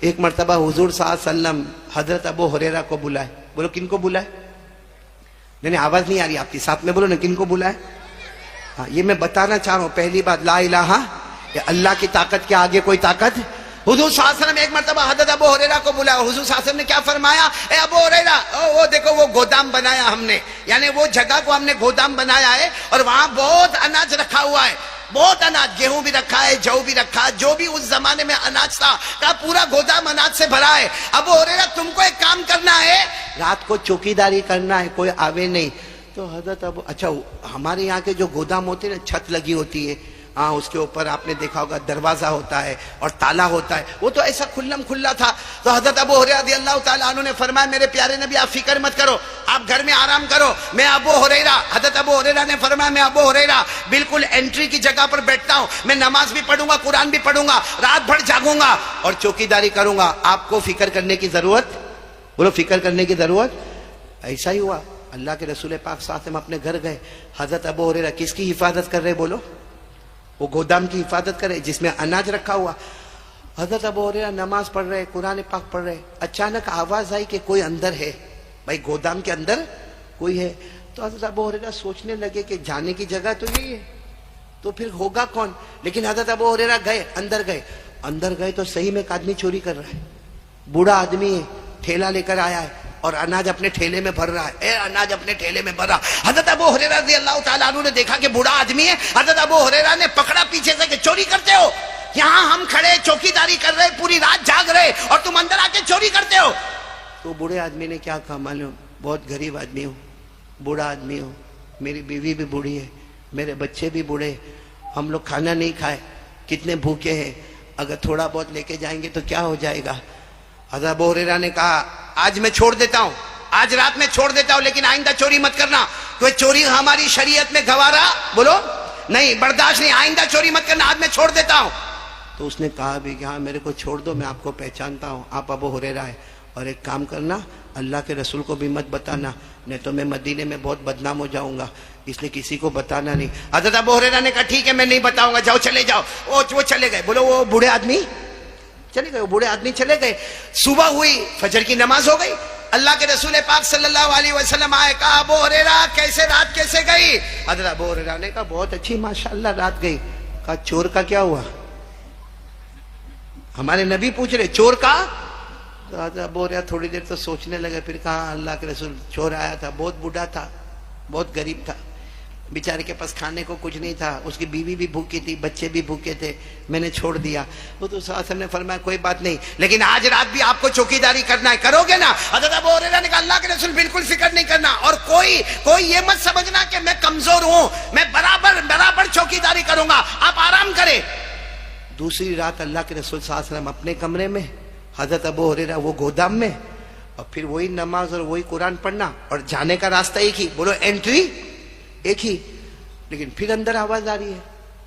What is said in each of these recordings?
ایک مرتبہ حضور صلی اللہ علیہ وسلم حضرت ابو ہریرہ کو بلائے. بولو کن کو بلائے؟ نہیں آواز نہیں آ رہی آپ کی, ساتھ میں بولو نا, کن کو بلائے؟ ہاں یہ میں بتانا چاہ رہا ہوں پہلی بات, لا الہ اللہ کی طاقت کے آگے کوئی طاقت. حضور صلی اللہ علیہ وسلم ایک مرتبہ حضرت ابو ہریرہ کو بلایا. حضور صلی اللہ علیہ وسلم نے کیا فرمایا؟ اے ابو ہریرہ, وہ دیکھو وہ گودام بنایا ہم نے, یعنی وہ جگہ کو ہم نے گودام بنایا ہے اور وہاں بہت اناج رکھا ہوا ہے, بہت اناج, گیہوں بھی رکھا ہے, جو بھی رکھا, جو بھی اس زمانے میں اناج تھا کا پورا گودام اناج سے بھرا ہے. ابو ہریرہ تم کو ایک کام کرنا ہے, رات کو چوکیداری کرنا ہے, کوئی آوے نہیں. تو حضرت ابو, اچھا ہمارے یہاں کے جو گودام ہوتے ہیں نا, چھت لگی ہوتی ہے, ہاں اس کے اوپر آپ نے دیکھا ہوگا دروازہ ہوتا ہے اور تالا ہوتا ہے, وہ تو ایسا کھلم کھلا تھا. تو حضرت ابو ہریرہ رضی اللہ تعالیٰ عنہ نے فرمایا میرے پیارے نبی آپ فکر مت کرو, آپ گھر میں آرام کرو, میں ابو ہریرہ, حضرت ابو ہریرہ نے فرمایا میں ابو ہریرہ بالکل انٹری کی جگہ پر بیٹھتا ہوں, میں نماز بھی پڑھوں گا, قرآن بھی پڑھوں گا, رات بھر جاگوں گا اور چوکیداری کروں گا, آپ کو فکر کرنے کی ضرورت, بولو فکر کرنے کی ضرورت. ایسا ہی ہوا. اللہ کے رسول پاک صلی اللہ علیہ وسلم اپنے گھر گئے. حضرت ابو ہریرہ کس کی حفاظت کر رہے؟ بولو, وہ گودام کی حفاظت کرے جس میں اناج رکھا ہوا. حضرت ابو ہریرہ نماز پڑھ رہے, قرآن پاک پڑھ رہے, اچانک آواز آئی کہ کوئی اندر ہے, بھائی گودام کے اندر کوئی ہے. تو حضرت ابو ہریرہ سوچنے لگے کہ جانے کی جگہ تو یہی ہے, تو پھر ہوگا کون. لیکن حضرت ابو ہریرہ گئے, اندر گئے تو صحیح میں ایک آدمی چوری کر رہا ہے, بوڑھا آدمی ہے, ٹھیلا لے کر آیا ہے اور اناج اپنے ٹھیلے میں بھر رہا ہے, اناج اپنے ٹھیلے میں بھر رہا. حضرت ابو ہریرہ رضی اللہ تعالیٰ عنہ نے دیکھا کہ بوڑھا آدمی ہے. حضرت ابو ہریرہ نے پکڑا پیچھے سے کہ چوری کرتے ہو, یہاں ہم کھڑے چوکیداری کر رہے, پوری رات جاگ رہے اور تم اندر آ کے چوری کرتے ہو. تو بوڑھے آدمی نے کیا کہا معلوم؟ بہت غریب آدمی ہوں, بوڑھا آدمی ہوں, میری بیوی بھی بوڑھی ہے, میرے بچے بھی بوڑھے, ہم لوگ کھانا نہیں کھائے, کتنے بھوکے ہیں, اگر تھوڑا بہت لے کے جائیں گے تو کیا ہو جائے گا. حضرت ابو ہریرہ نے کہا آج میں چھوڑ دیتا ہوں, آج رات میں چھوڑ دیتا ہوں, لیکن آئندہ چوری مت کرنا, تو چوری ہماری شریعت میں گوارا, بولو نہیں, برداشت نہیں, آئندہ چوری مت کرنا, آج میں چھوڑ دیتا ہوں. تو اس نے کہا بھی کہ ہاں میرے کو چھوڑ دو, میں آپ کو پہچانتا ہوں, آپ ابو ہریرہ ہے, اور ایک کام کرنا, اللہ کے رسول کو بھی مت بتانا, نہیں تو میں مدینے میں بہت بدنام ہو جاؤں گا, اس لیے کسی کو بتانا نہیں. حضرت ابو ہریرہ نے کہا ٹھیک ہے میں نہیں بتاؤں گا, جاؤ چلے جاؤ. وہ چلے گئے. بولو وہ بوڑھے آدمی چلے گئے, وہ بوڑھے آدمی چلے گئے. صبح ہوئی, فجر کی نماز ہو گئی, اللہ کے رسول پاک صلی اللہ علیہ وسلم آئے, کہا ابو ہریرہ کیسے رات کیسے گئی؟ حضرت ابو ہریرہ نے کہا بہت اچھی ماشاءاللہ رات گئی. کہا چور کا کیا ہوا؟ ہمارے نبی پوچھ رہے چور کا. تو حضرت ابو ہریرہ تھوڑی دیر تو سوچنے لگے, پھر کہا اللہ کے رسول چور آیا تھا, بہت بوڑھا تھا, بہت غریب تھا, بیچارے کے پاس کھانے کو کچھ نہیں تھا, اس کی بیوی بھی بھوکی تھی, بچے بھی بھوکے تھے, میں نے چھوڑ دیا. وہ تو صلی اللہ علیہ وسلم نے فرمایا کوئی بات نہیں, لیکن آج رات بھی آپ کو چوکیداری کرنا ہے, کرو گے نا؟ حضرت ابو ہریرہ نے کہا اللہ کے رسول بالکل فکر نہیں کرنا, اور کوئی یہ مت سمجھنا کہ میں کمزور ہوں, میں برابر چوکیداری کروں گا, آپ آرام کریں. دوسری رات اللہ کے رسول صلی اللہ علیہ وسلم اپنے کمرے میں, حضرت ابو ہریرہ وہ گودام میں, اور پھر وہی نماز اور وہی قرآن پڑھنا, اور جانے کا راستہ ایک ہی, بولو انٹری ایک ہی. لیکن پھر اندر آواز آ رہی ہے,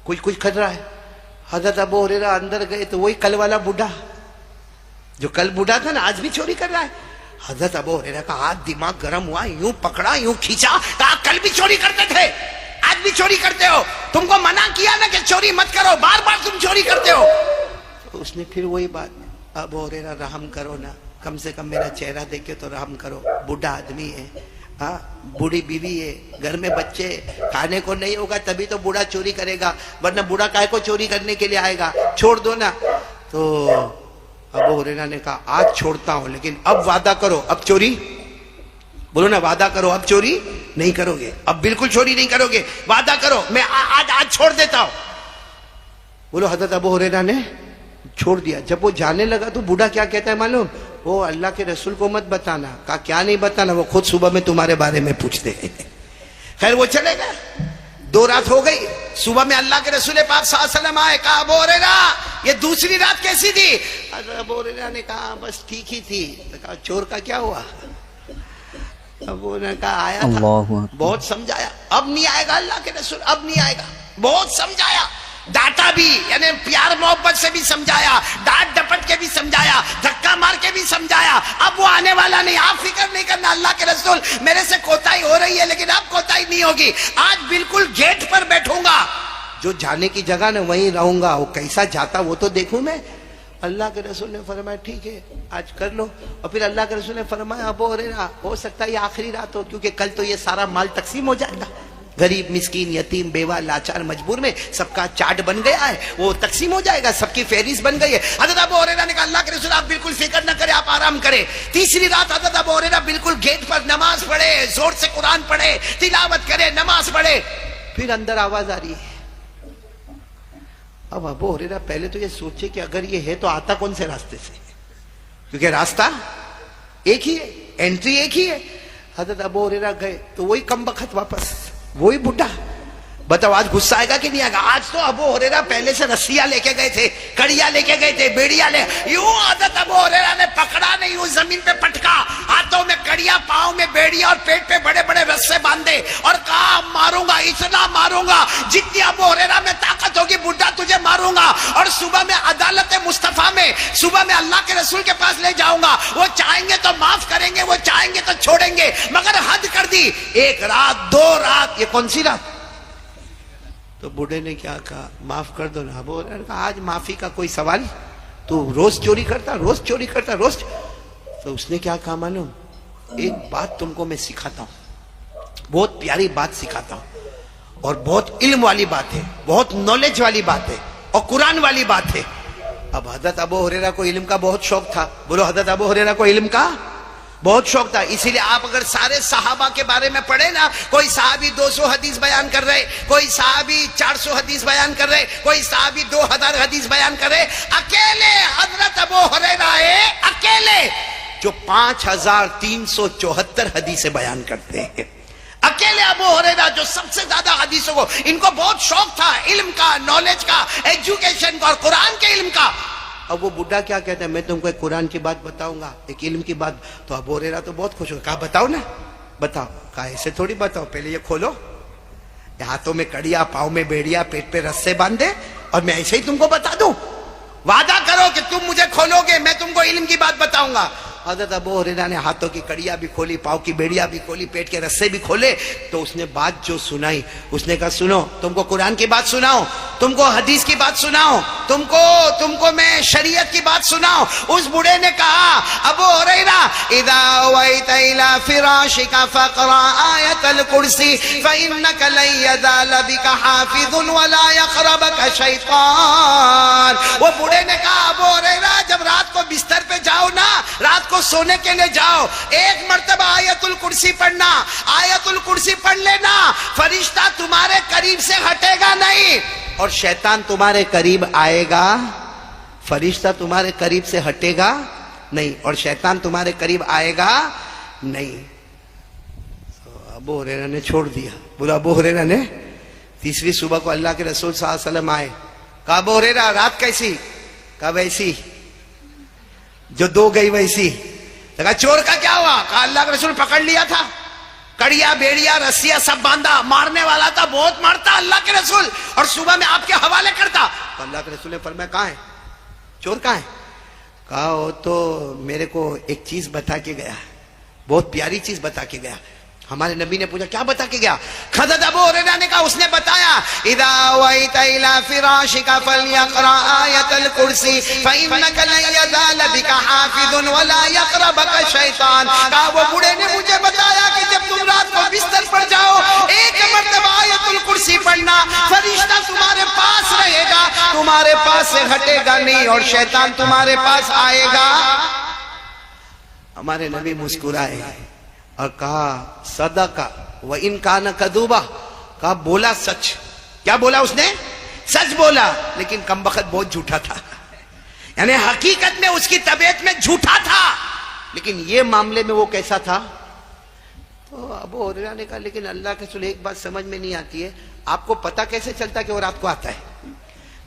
کچھ کر رہا ہے. حضرت ابو ہریرہ اندر گئے تو وہی کل والا بوڑھا, جو کل بوڑھا تھا نا, آج بھی چوری کر رہا ہے. حضرت ابو ہریرہ کا ہاتھ دماغ گرم ہوا, یوں پکڑا, یوں کھینچا, کہا کل بھی چوری کرتے تھے, آج بھی چوری کرتے ہو, تم کو منع کیا نا کہ چوری مت کرو, بار بار تم چوری کرتے ہو. تو اس نے پھر وہی بات, ابو ہریرہ رحم کرو نا, کم سے کم میرا چہرہ دیکھے تو رحم کرو, بوڑھا آدمی ہے, ہاں بوڑھی بیوی ہے, گھر میں بچے, کھانے کو نہیں ہوگا تبھی تو بوڑھا چوری کرے گا, ورنہ بوڑھا کائے کو چوری کرنے کے لیے آئے گا, چھوڑ دو نا. تو ابو ہریرہ نے کہا آج چھوڑتا ہوں, لیکن اب وعدہ کرو اب چوری, بولو نا وعدہ کرو اب چوری نہیں کرو گے, اب بالکل چوری نہیں کرو گے, وعدہ کرو میں آج چھوڑ دیتا ہوں. بولو حضرت ابو ہریرہ نے چھوڑ دیا. جب وہ جانے لگا تو بوڑھا کیا کہتا ہے معلوم؟ وہ اللہ کے رسول کو مت بتانا. کہا کیا نہیں بتانا؟ وہ خود صبح میں تمہارے بارے میں پوچھتے ہیں. خیر وہ چلے گئے, 2 رات ہو گئی, صبح میں اللہ کے رسول پاک صلی اللہ علیہ وسلم آئے. کہا ابو ہریرہ یہ دوسری رات کیسی تھی؟ حضرت ابو ہریرہ نے کہا بس ٹھیک ہی تھی. کہا چور کا کیا ہوا؟ ابو نے کہا آیا تھا, بہت سمجھایا, اب نہیں آئے گا اللہ کے رسول, اب نہیں آئے گا, بہت سمجھایا, ڈانٹا بھی, یعنی پیار محبت سے بھی سمجھایا, ڈانٹ ڈپٹ کے بھی سمجھایا, دھکا مار کے بھی سمجھایا, اب وہ آنے والا نہیں, آپ فکر نہیں کرنا اللہ کے رسول, میرے سے کوتاہی ہو رہی ہے لیکن اب کوتاہی نہیں ہوگی, آج بالکل گیٹ پر بیٹھوں گا, جو جانے کی جگہ نا وہیں رہوں گا, وہ کیسا جاتا وہ تو دیکھوں میں. اللہ کے رسول نے فرمایا ٹھیک ہے آج کر لو. اور پھر اللہ کے رسول نے فرمایا ابو ہریرہ ہو سکتا ہے یہ آخری رات ہو, کیونکہ کل تو یہ سارا مال تقسیم ہو جائے گا. غریب مسکین یتیم بیوہ لاچار مجبور میں سب کا چارٹ بن گیا ہے, وہ تقسیم ہو جائے گا, سب کی فہرست بن گئی ہے. حضرت ابو ہریرہ نے کہا اللہ کے رسول آپ بالکل فکر نہ کریں, آپ آرام کریں. تیسری رات حضرت ابو ہریرہ بالکل گیٹ پر نماز پڑھے, زور سے قرآن پڑھے, تلاوت کرے, نماز پڑھے. پھر اندر آواز آ رہی ہے. اب ابو ہریرہ پہلے تو یہ سوچے کہ اگر یہ ہے تو آتا کون سے راستے سے, کیونکہ راستہ ایک ہی ہے, انٹری ایک ہی ہے. حضرت ابو ہریرہ گئے تو وہی کم بخت واپس, وہی بڈھا. بتاؤ آج غصہ آئے گا کہ نہیں آئے گا؟ آج تو ابو ہریرہ پہلے سے رسیاں لے کے گئے تھے, کڑیاں لے کے گئے تھے, بیڑیاں لے, یوں حضرت ابو ہریرہ نے پکڑا نہیں, یوں زمین پہ پٹکا, ہاتھوں میں کڑیاں, پاؤں میں بیڑیاں, اور پیٹ پہ بڑے بڑے رسے باندھے, اور کہا ماروں گا, اتنا ماروں گا جتنی ابو ہریرہ میں طاقت ہوگی, بڈھا تجھے ماروں گا. اور صبح میں عدالت مصطفیٰ میں, صبح میں اللہ کے رسول کے پاس لے جاؤں گا, وہ چاہیں گے تو معاف کریں گے, وہ چاہیں گے تو چھوڑیں گے, مگر حد کر دی. ایک رات, دو رات, یہ کون سی رات؟ تو بوڑھے نے کیا کہا معاف کر دو نا. ابو ہریرہ کہا آج معافی کا کوئی سوال, تو روز چوری کرتا, روز چوری کرتا, روز. تو اس نے کیا کہا معلوم, ایک بات تم کو میں سکھاتا ہوں, بہت پیاری بات سکھاتا ہوں, اور بہت علم والی بات ہے, بہت نالج والی بات ہے, اور قرآن والی بات ہے. اب حضرت ابو ہریرہ کو علم کا بہت شوق تھا. بولو حضرت ابو ہریرہ کو علم کا بہت شوق تھا. اسی لیے آپ اگر سارے صحابہ کے بارے میں پڑھیں نا, کوئی صحابی 200 حدیث بیان کر رہے, کوئی صحابی 400 حدیث بیان کر رہے, کوئی صحابی 2000 حدیث بیان کر رہے, اکیلے حضرت ابو ہریرہ ہے, اکیلے جو 5374 حدیثیں بیان کرتے ہیں. اکیلے ابو ہریرہ جو سب سے زیادہ حدیثوں کو, ان کو بہت شوق تھا علم کا, نالج کا, ایجوکیشن کا, اور قرآن کے علم کا. اب وہ بڈھا کیا کہتا ہے, میں تم کو ایک قرآن کی بات بتاؤں گا, ایک علم کی بات. تو ابو ہریرہ تو بہت خوش ہو, کہا بتاؤ نا, بتاؤ. کہا ایسے تھوڑی بتاؤ, پہلے یہ کھولو, ہاتھوں میں کڑیا, پاؤں میں بیڑیا, پیٹ پہ رسے باندھے, اور میں ایسے ہی تم کو بتا دوں. وعدہ کرو کہ تم مجھے کھولو گے, میں تم کو علم کی بات بتاؤں گا. حضرت ابو ہریرہ نے ہاتھوں کی کڑیاں بھی کھولی, پاؤں کی بیڑیاں بھی کھولی, پیٹ کے رسے بھی کھولے. تو اس نے بات جو سنائی, اس نے کہا سنو, تم کو قرآن کی بات سناؤ, تم کو حدیث کی بات سناؤ, تم کو میں شریعت کی بات سناؤ. اس بوڑھے نے کہا ابو ہریرہ اذا اویت الى فراشک فاقرا آیت الکرسی فانک لن یزال بک حافظ ولا یقربک شیطان. وہ بوڑھے نے کہا ابو ہریرہ جب رات کو بستر پہ جاؤ نا, رات کو سونے کے لیے جاؤ, ایک مرتبہ آیت الکرسی پڑھنا, آیت الکرسی پڑھ لینا, فرشتہ تمہارے قریب سے ہٹے گا نہیں, اور شیطان تمہارے قریب آئے گا. فرشتہ تمہارے قریب سے ہٹے گا نہیں, اور شیطان تمہارے قریب آئے گا نہیں. ابو ہریرہ نے چھوڑ دیا. بولا ابو ہریرہ نے تیسری صبح کو اللہ کے رسول صلی اللہ علیہ وسلم آئے. کہا ابو ہریرہ رات کیسی؟ کہا ویسی جو 2 گئی ویسی. کہا چور کا کیا ہوا؟ کہا اللہ کے رسول پکڑ لیا تھا, کڑیا, بیڑیا, رسیاں سب باندھا, مارنے والا تھا, بہت مارتا اللہ کے رسول, اور صبح میں آپ کے حوالے کرتا. تو اللہ کے رسول نے فرمایا کہاں ہے چور, کہاں ہے؟ کہا وہ تو میرے کو ایک چیز بتا کے گیا, بہت پیاری چیز بتا کے گیا. ہمارے نبی نے پوچھا کیا بتا کے گیا؟ حضرت ابو ہریرہ نے کہا اس نے بتایا اذا اویت الى فراشک فلیقرا آیت الکرسی فانک لن یزال بک حافظ ولا یقربک شیطان. کہا وہ بوڑھے نے مجھے بتایا کہ جب تم رات کو بستر پر جاؤ, ایک مرتبہ آیت الکرسی پڑھنا, فرشتہ تمہارے پاس رہے گا, تمہارے پاس سے ہٹے گا نہیں, اور شیطان تمہارے پاس آئے گا. ہمارے نبی مسکرائے اور کہا صدقہ وَإِن كَانَ كَذُوبًا. کہا بولا سچ. کیا بولا اس نے؟ سچ بولا, لیکن کم بخت بہت جھوٹا تھا. یعنی حقیقت میں اس کی طبیعت میں جھوٹا تھا, لیکن یہ معاملے میں وہ کیسا تھا. تو ابو ہریرہ نے کہا لیکن اللہ کے رسول ایک بات سمجھ میں نہیں آتی ہے, آپ کو پتا کیسے چلتا کہ وہ رات کو آتا ہے؟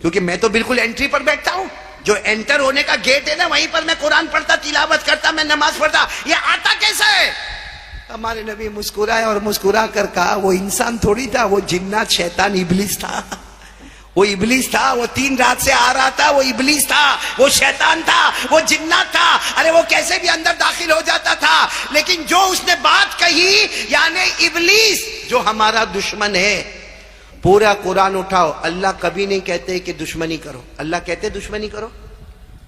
کیونکہ میں تو بالکل انٹری پر بیٹھتا ہوں, جو انٹر ہونے کا گیٹ ہے نا وہیں پر میں قرآن پڑھتا, تلاوت کرتا, میں نماز پڑھتا, یہ آتا کیسا ہے؟ ہمارے نبی مسکرائے اور مسکرا کر کہا وہ انسان تھوڑی تھا, وہ جنات, شیطان, ابلیس تھا. وہ ابلیس تھا, وہ 3 رات سے آ رہا تھا, وہ ابلیس تھا, وہ شیطان تھا, وہ جنات تھا. ارے وہ کیسے بھی اندر داخل ہو جاتا تھا, لیکن جو اس نے بات کہی, یعنی ابلیس جو ہمارا دشمن ہے. پورا قرآن اٹھاؤ, اللہ کبھی نہیں کہتے کہ دشمنی کرو. اللہ کہتے دشمنی کرو؟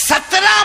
17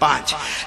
5।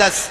10।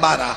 12।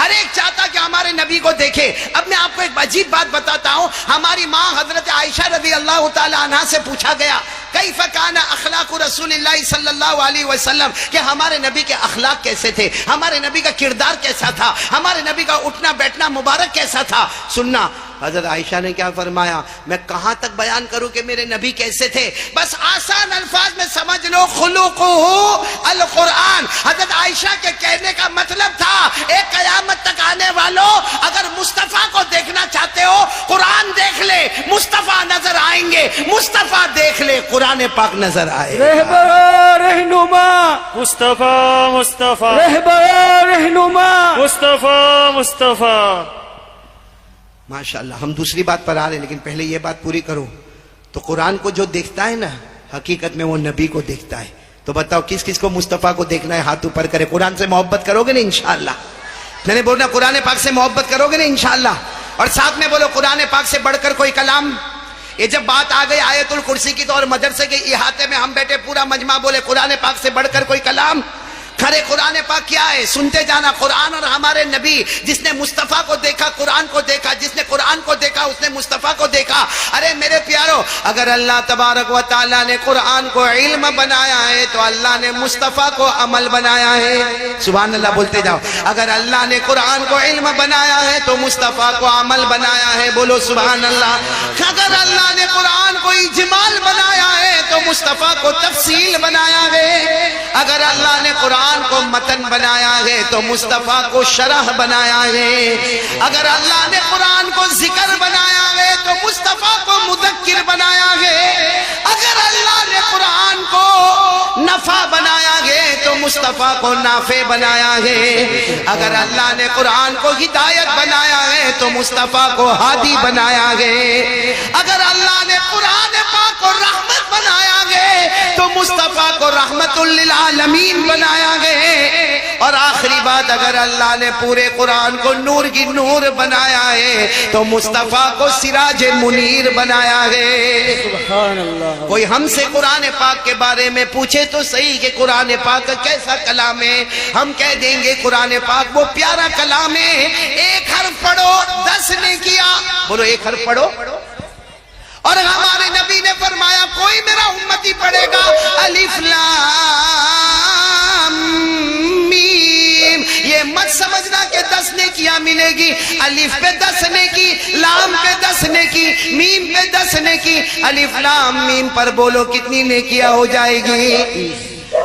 ہر ایک چاہتا کہ ہمارے نبی کو دیکھے. اب میں آپ کو ایک عجیب بات بتاتا ہوں. ہماری ماں حضرت عائشہ رضی اللہ تعالی عنہا سے پوچھا گیا کیف کان اخلاق رسول اللہ صلی اللہ علیہ وسلم, کہ ہمارے نبی کے اخلاق کیسے تھے, ہمارے نبی کا کردار کیسا تھا, ہمارے نبی کا اٹھنا بیٹھنا مبارک کیسا تھا. سننا حضرت عائشہ نے کیا فرمایا, میں کہاں تک بیان کروں کہ میرے نبی کیسے تھے, بس آسان الفاظ میں سمجھ لو, خلقہ القرآن. حضرت عائشہ کے کہنے کا مطلب تھا ایک قیامت تک آنے والوں اگر مصطفیٰ کو دیکھنا چاہتے ہو قرآن دیکھ لے, مصطفیٰ نظر آئیں گے, مصطفیٰ دیکھ لے, قرآن پاک نظر آئے. رہبر رہنما مصطفیٰ مصطفیٰ رہبر رہنما مصطفیٰ مصطفیٰ. ماشاءاللہ. ہم دوسری بات پر آ رہے ہیں لیکن پہلے یہ بات پوری کرو. تو قرآن کو جو دیکھتا ہے نا حقیقت میں وہ نبی کو دیکھتا ہے. تو بتاؤ کس کس کو مصطفیٰ کو دیکھنا ہے, ہاتھ اوپر کرے. قرآن سے محبت کرو گے نا انشاءاللہ, میں نے بولنا قرآن پاک سے محبت کرو گے نا انشاءاللہ. اور ساتھ میں بولو قرآن پاک سے بڑھ کر کوئی کلام. یہ جب بات آ گئی آیت الکرسی کی تو اور مدرسے کے احاطے میں ہم بیٹھے پورا مجمع بولے قرآن پاک سے بڑھ کر کوئی کلام. کھڑے قرآن پاک کیا ہے سنتے جانا. قرآن اور ہمارے نبی, جس نے مصطفیٰ کو دیکھا قرآن کو دیکھا, جس نے قرآن کو دیکھا اس نے مصطفیٰ کو دیکھا. ارے میرے پیارو, اگر اللہ تبارک و تعالیٰ نے قرآن کو علم بنایا ہے تو اللہ نے مصطفیٰ کو عمل بنایا ہے. سبحان اللہ بولتے جاؤ. اگر اللہ نے قرآن کو علم بنایا ہے تو مصطفیٰ کو عمل بنایا ہے. بولو سبحان اللہ. اگر اللہ نے قرآن کو اجمال بنایا ہے تو مصطفیٰ کو تفصیل بنایا ہے. اگر اللہ نے قرآن کو متن بنایا ہے تو مصطفیٰ کو شرح بنایا ہے. اگر اللہ نے قرآن کو ذکر بنایا ہے تو مصطفیٰ کو مذکر بنایا ہے. اگر اللہ نے قرآن کو نفع بنایا ہے تو مصطفیٰ کو نافع بنایا ہے. اگر اللہ نے قرآن کو ہدایت بنایا ہے تو مصطفیٰ کو ہادی بنایا ہے. اگر اللہ نے قرآن پاک کو رحمت بنایا ہے تو مصطفیٰ کو رحمت للعالمین بنایا ہے. اور آخری بات, اگر اللہ نے پورے قرآن کو نور کی نور بنایا ہے تو مصطفیٰ کو سراج منیر بنایا ہے. سبحان اللہ. کوئی ہم سے قرآن پاک کے بارے میں پوچھے تو صحیح کہ قرآن پاک کیسا کلام ہے, ہم کہہ دیں گے قرآن پاک وہ پیارا کلام ہے. ایک حرف پڑھو 10 نے کیا. بولو ایک حرف پڑھو. اور ہمارے نبی نے فرمایا کوئی میرا امتی پڑھے گا الف لام میم, یہ مت سمجھنا کہ 10 نے کیا ملے گی. الف پہ 10 نے کی, لام پہ 10 نے کی, میم پہ 10 نے کی. الف لام میم پر بولو کتنی نے کیا ہو جائے گی.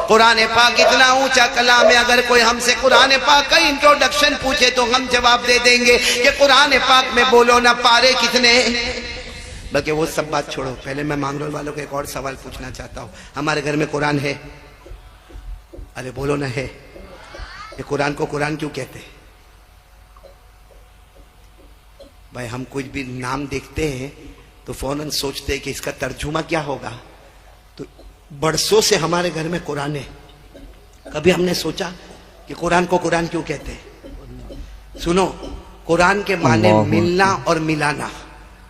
قرآن پاک اتنا اونچا کلام ہے. اگر کوئی ہم سے قرآن پاک کا انٹروڈکشن پوچھے تو ہم جواب دے دیں گے کہ قرآن پاک میں بولو نا پارے کتنے. بلکہ وہ سب بات چھوڑو, پہلے میں مانگرول والوں کو ایک اور سوال پوچھنا چاہتا ہوں. ہمارے گھر میں قرآن ہے؟ ارے بولو نہ ہے. یہ قرآن کو قرآن کیوں کہتے ہیں بھائی؟ ہم کچھ بھی نام دیکھتے ہیں تو فوراً سوچتے ہیں کہ اس کا ترجمہ کیا ہوگا. تو برسوں سے ہمارے گھر میں قرآن ہے, کبھی ہم نے سوچا کہ قرآن کو قرآن کیوں کہتے ہیں؟ سنو, قرآن کے معنی ملنا اور ملانا.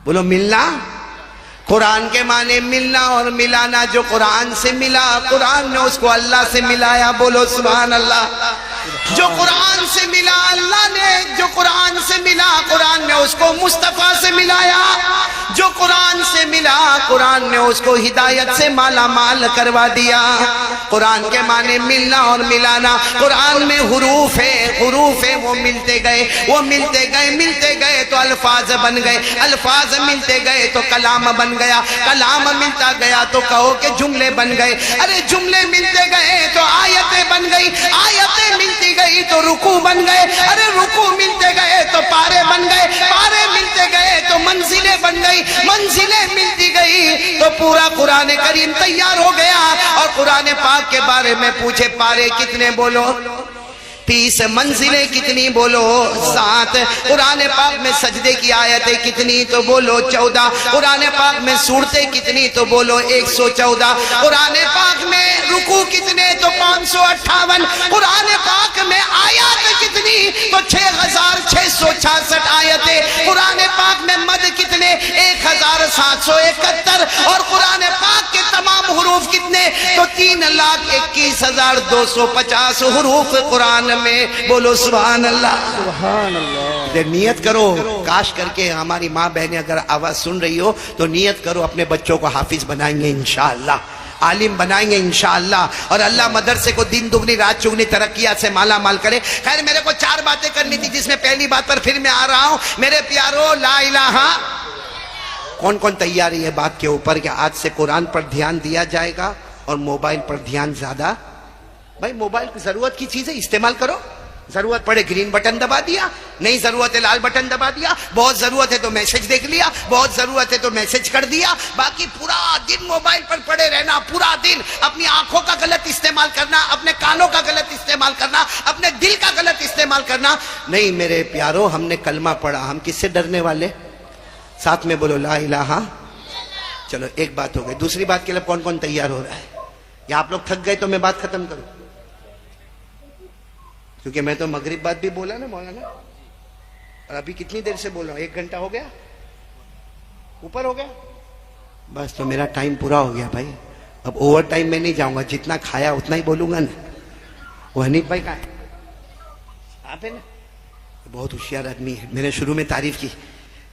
بولو ملنا. قرآن کے معنی ملنا اور ملانا. جو قرآن سے ملا قرآن نے اس کو اللہ سے ملایا. بولو سبحان اللہ. جو قرآن سے ملا اللہ نے, جو قرآن سے ملا قرآن نے اس کو مصطفیٰ سے ملایا. جو قرآن سے ملا قرآن نے اس کو ہدایت سے مالا مال کروا دیا. قرآن کے معنی ملنا اور ملانا. قرآن میں حروف ہے, حروف ہے, وہ ملتے گئے, وہ ملتے گئے, ملتے گئے تو الفاظ بن گئے, الفاظ ملتے گئے تو کلام بن گیا, کلام ملتا گیا تو کہو کہ جملے بن گئے. ارے جملے ملتے گئے تو آیتیں بن گئی, آیتیں ملتی گئی تو رکوع بن گئے, ارے رکوع ملتے گئے تو پارے بن گئے, پارے ملتے گئے تو منزلیں بن گئی, منزلیں ملتی گئی تو پورا قرآن کریم تیار ہو گیا. اور قرآن پاک کے بارے میں پوچھے پارے کتنے بولو 30, منزلیں کتنی بولو 7. قرآن پاک میں سجدے کی آیتیں کتنی تو بولو 14. قرآن پاک میں سورتیں کتنی تو بولو 114. قرآن پاک میں رکوع کتنے تو 558. قرآن پاک میں آیات کتنی تو 6666 آیتیں. قرآن پاک میں مد کتنے 1771. اور قرآن پاک کے تمام حروف کتنے تو 3,21,250 حروف قرآن میں. بولو سبحان اللہ. سبحان اللہ. نیت کرو. کاش کر کے ہماری ماں بہنیں اگر آواز سن رہی ہو تو نیت کرو اپنے بچوں کو حافظ بنائیں گے انشاءاللہ, عالم بنائیں گے انشاءاللہ, اور اللہ مدرسے کو دن دگنی رات چگنی ترقیات سے مالا مال کرے. خیر میرے کو 4 باتیں کرنی تھی, جس میں پہلی بات پر پھر میں آ رہا ہوں. میرے پیارو لا الہ. کون کون تیار ہے یہ بات کے اوپر کہ آج سے قرآن پر دھیان دیا جائے گا اور موبائل پر دھیان زیادہ؟ بھائی موبائل کی ضرورت کی چیز ہے, استعمال کرو. ضرورت پڑے گرین بٹن دبا دیا, نہیں ضرورت ہے لال بٹن دبا دیا, بہت ضرورت ہے تو میسج دیکھ لیا, بہت ضرورت ہے تو میسج کر دیا. باقی پورا دن موبائل پر پڑے رہنا, پورا دن اپنی آنکھوں کا غلط استعمال کرنا, اپنے کانوں کا غلط استعمال کرنا, اپنے دل کا غلط استعمال کرنا نہیں. میرے پیارو ہم نے کلمہ پڑھا, ہم کس سے ڈرنے والے؟ ساتھ میں بولو لا الہ. چلو ایک بات ہو گئی. دوسری بات کے لیے کون کون تیار ہو رہا ہے؟ یا آپ لوگ تھک گئے تو میں بات ختم کروں؟ کیونکہ میں تو مغرب بات بھی بولا نا مولانا, اور ابھی کتنی دیر سے بول رہا ہوں؟ 1 گھنٹہ ہو گیا, اوپر ہو گیا. بس تو میرا ٹائم پورا ہو گیا بھائی. اب اوور ٹائم میں نہیں جاؤں گا, جتنا کھایا اتنا ہی بولوں گا نا. وہ حنیف بھائی کہاں ہے؟ آپ ہے نا, بہت ہوشیار آدمی ہے. میں نے شروع میں تعریف کی.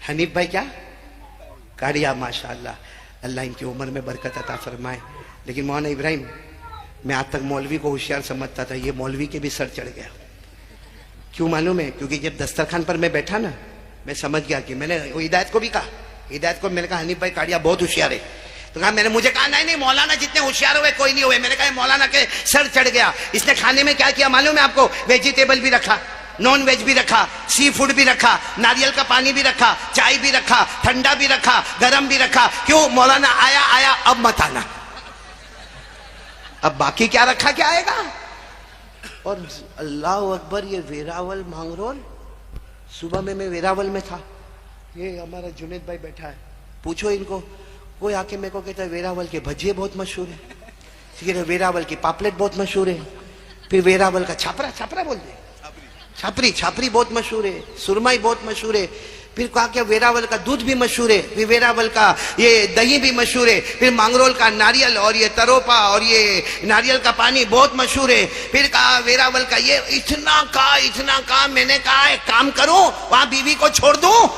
حنیف بھائی کیا کاڑیا, ماشاءاللہ, اللہ ان کی عمر میں برکت عطا فرمائے. لیکن مولانا ابراہیم, میں آج تک مولوی کو ہوشیار سمجھتا تھا, یہ مولوی کے بھی سر چڑھ گیا. کیوں معلوم ہے؟ کیونکہ جب دسترخوان پر میں بیٹھا نا, میں سمجھ گیا کہ میں نے وہ ہدایت کو بھی کہا, ہدایت کو میں نے کہا حنیف بھائی کاڑیا بہت ہوشیار ہے. تو کہا میں نے, مجھے کہا نہیں مولانا جتنے ہوشیار ہوئے کوئی نہیں ہوئے. میں نے کہا مولانا کے سر چڑھ گیا. اس نے کھانے میں کیا کیا معلوم ہے آپ کو؟ ویجیٹیبل بھی رکھا, نان ویج بھی رکھا, سی فوڈ بھی رکھا, ناریل کا پانی بھی رکھا, چائے بھی رکھا, ٹھنڈا بھی رکھا, گرم بھی رکھا. کیوں؟ مولانا آیا اب مت آنا. اب باقی کیا رکھا کیا آئے گا. اور اللہ اکبر, یہ ویراول مانگرول. صبح میں ویراول میں تھا, یہ ہمارا جنید بھائی بیٹھا ہے, پوچھو ان کو. کوئی آ کے میرے کو کہتا ہے ویراول کے بھجیے بہت مشہور ہے, ویراول کی پاپلیٹ بہت مشہور ہے, پھر ویراول کا چھاپرا بولتے ہیں, چھاپری بہت مشہور ہے, سرمائی بہت مشہور ہے. پھر کہا کہ ویراول کا دودھ بھی مشہور ہے, پھر ویراول کا یہ دہی بھی مشہور ہے, پھر مانگرول کا ناریل اور یہ تروپا اور یہ ناریل کا پانی بہت مشہور ہے. پھر کہا ویراول کا یہ اتنا کا. میں نے کہا ایک کام کروں, وہاں بیوی کو چھوڑ دوں.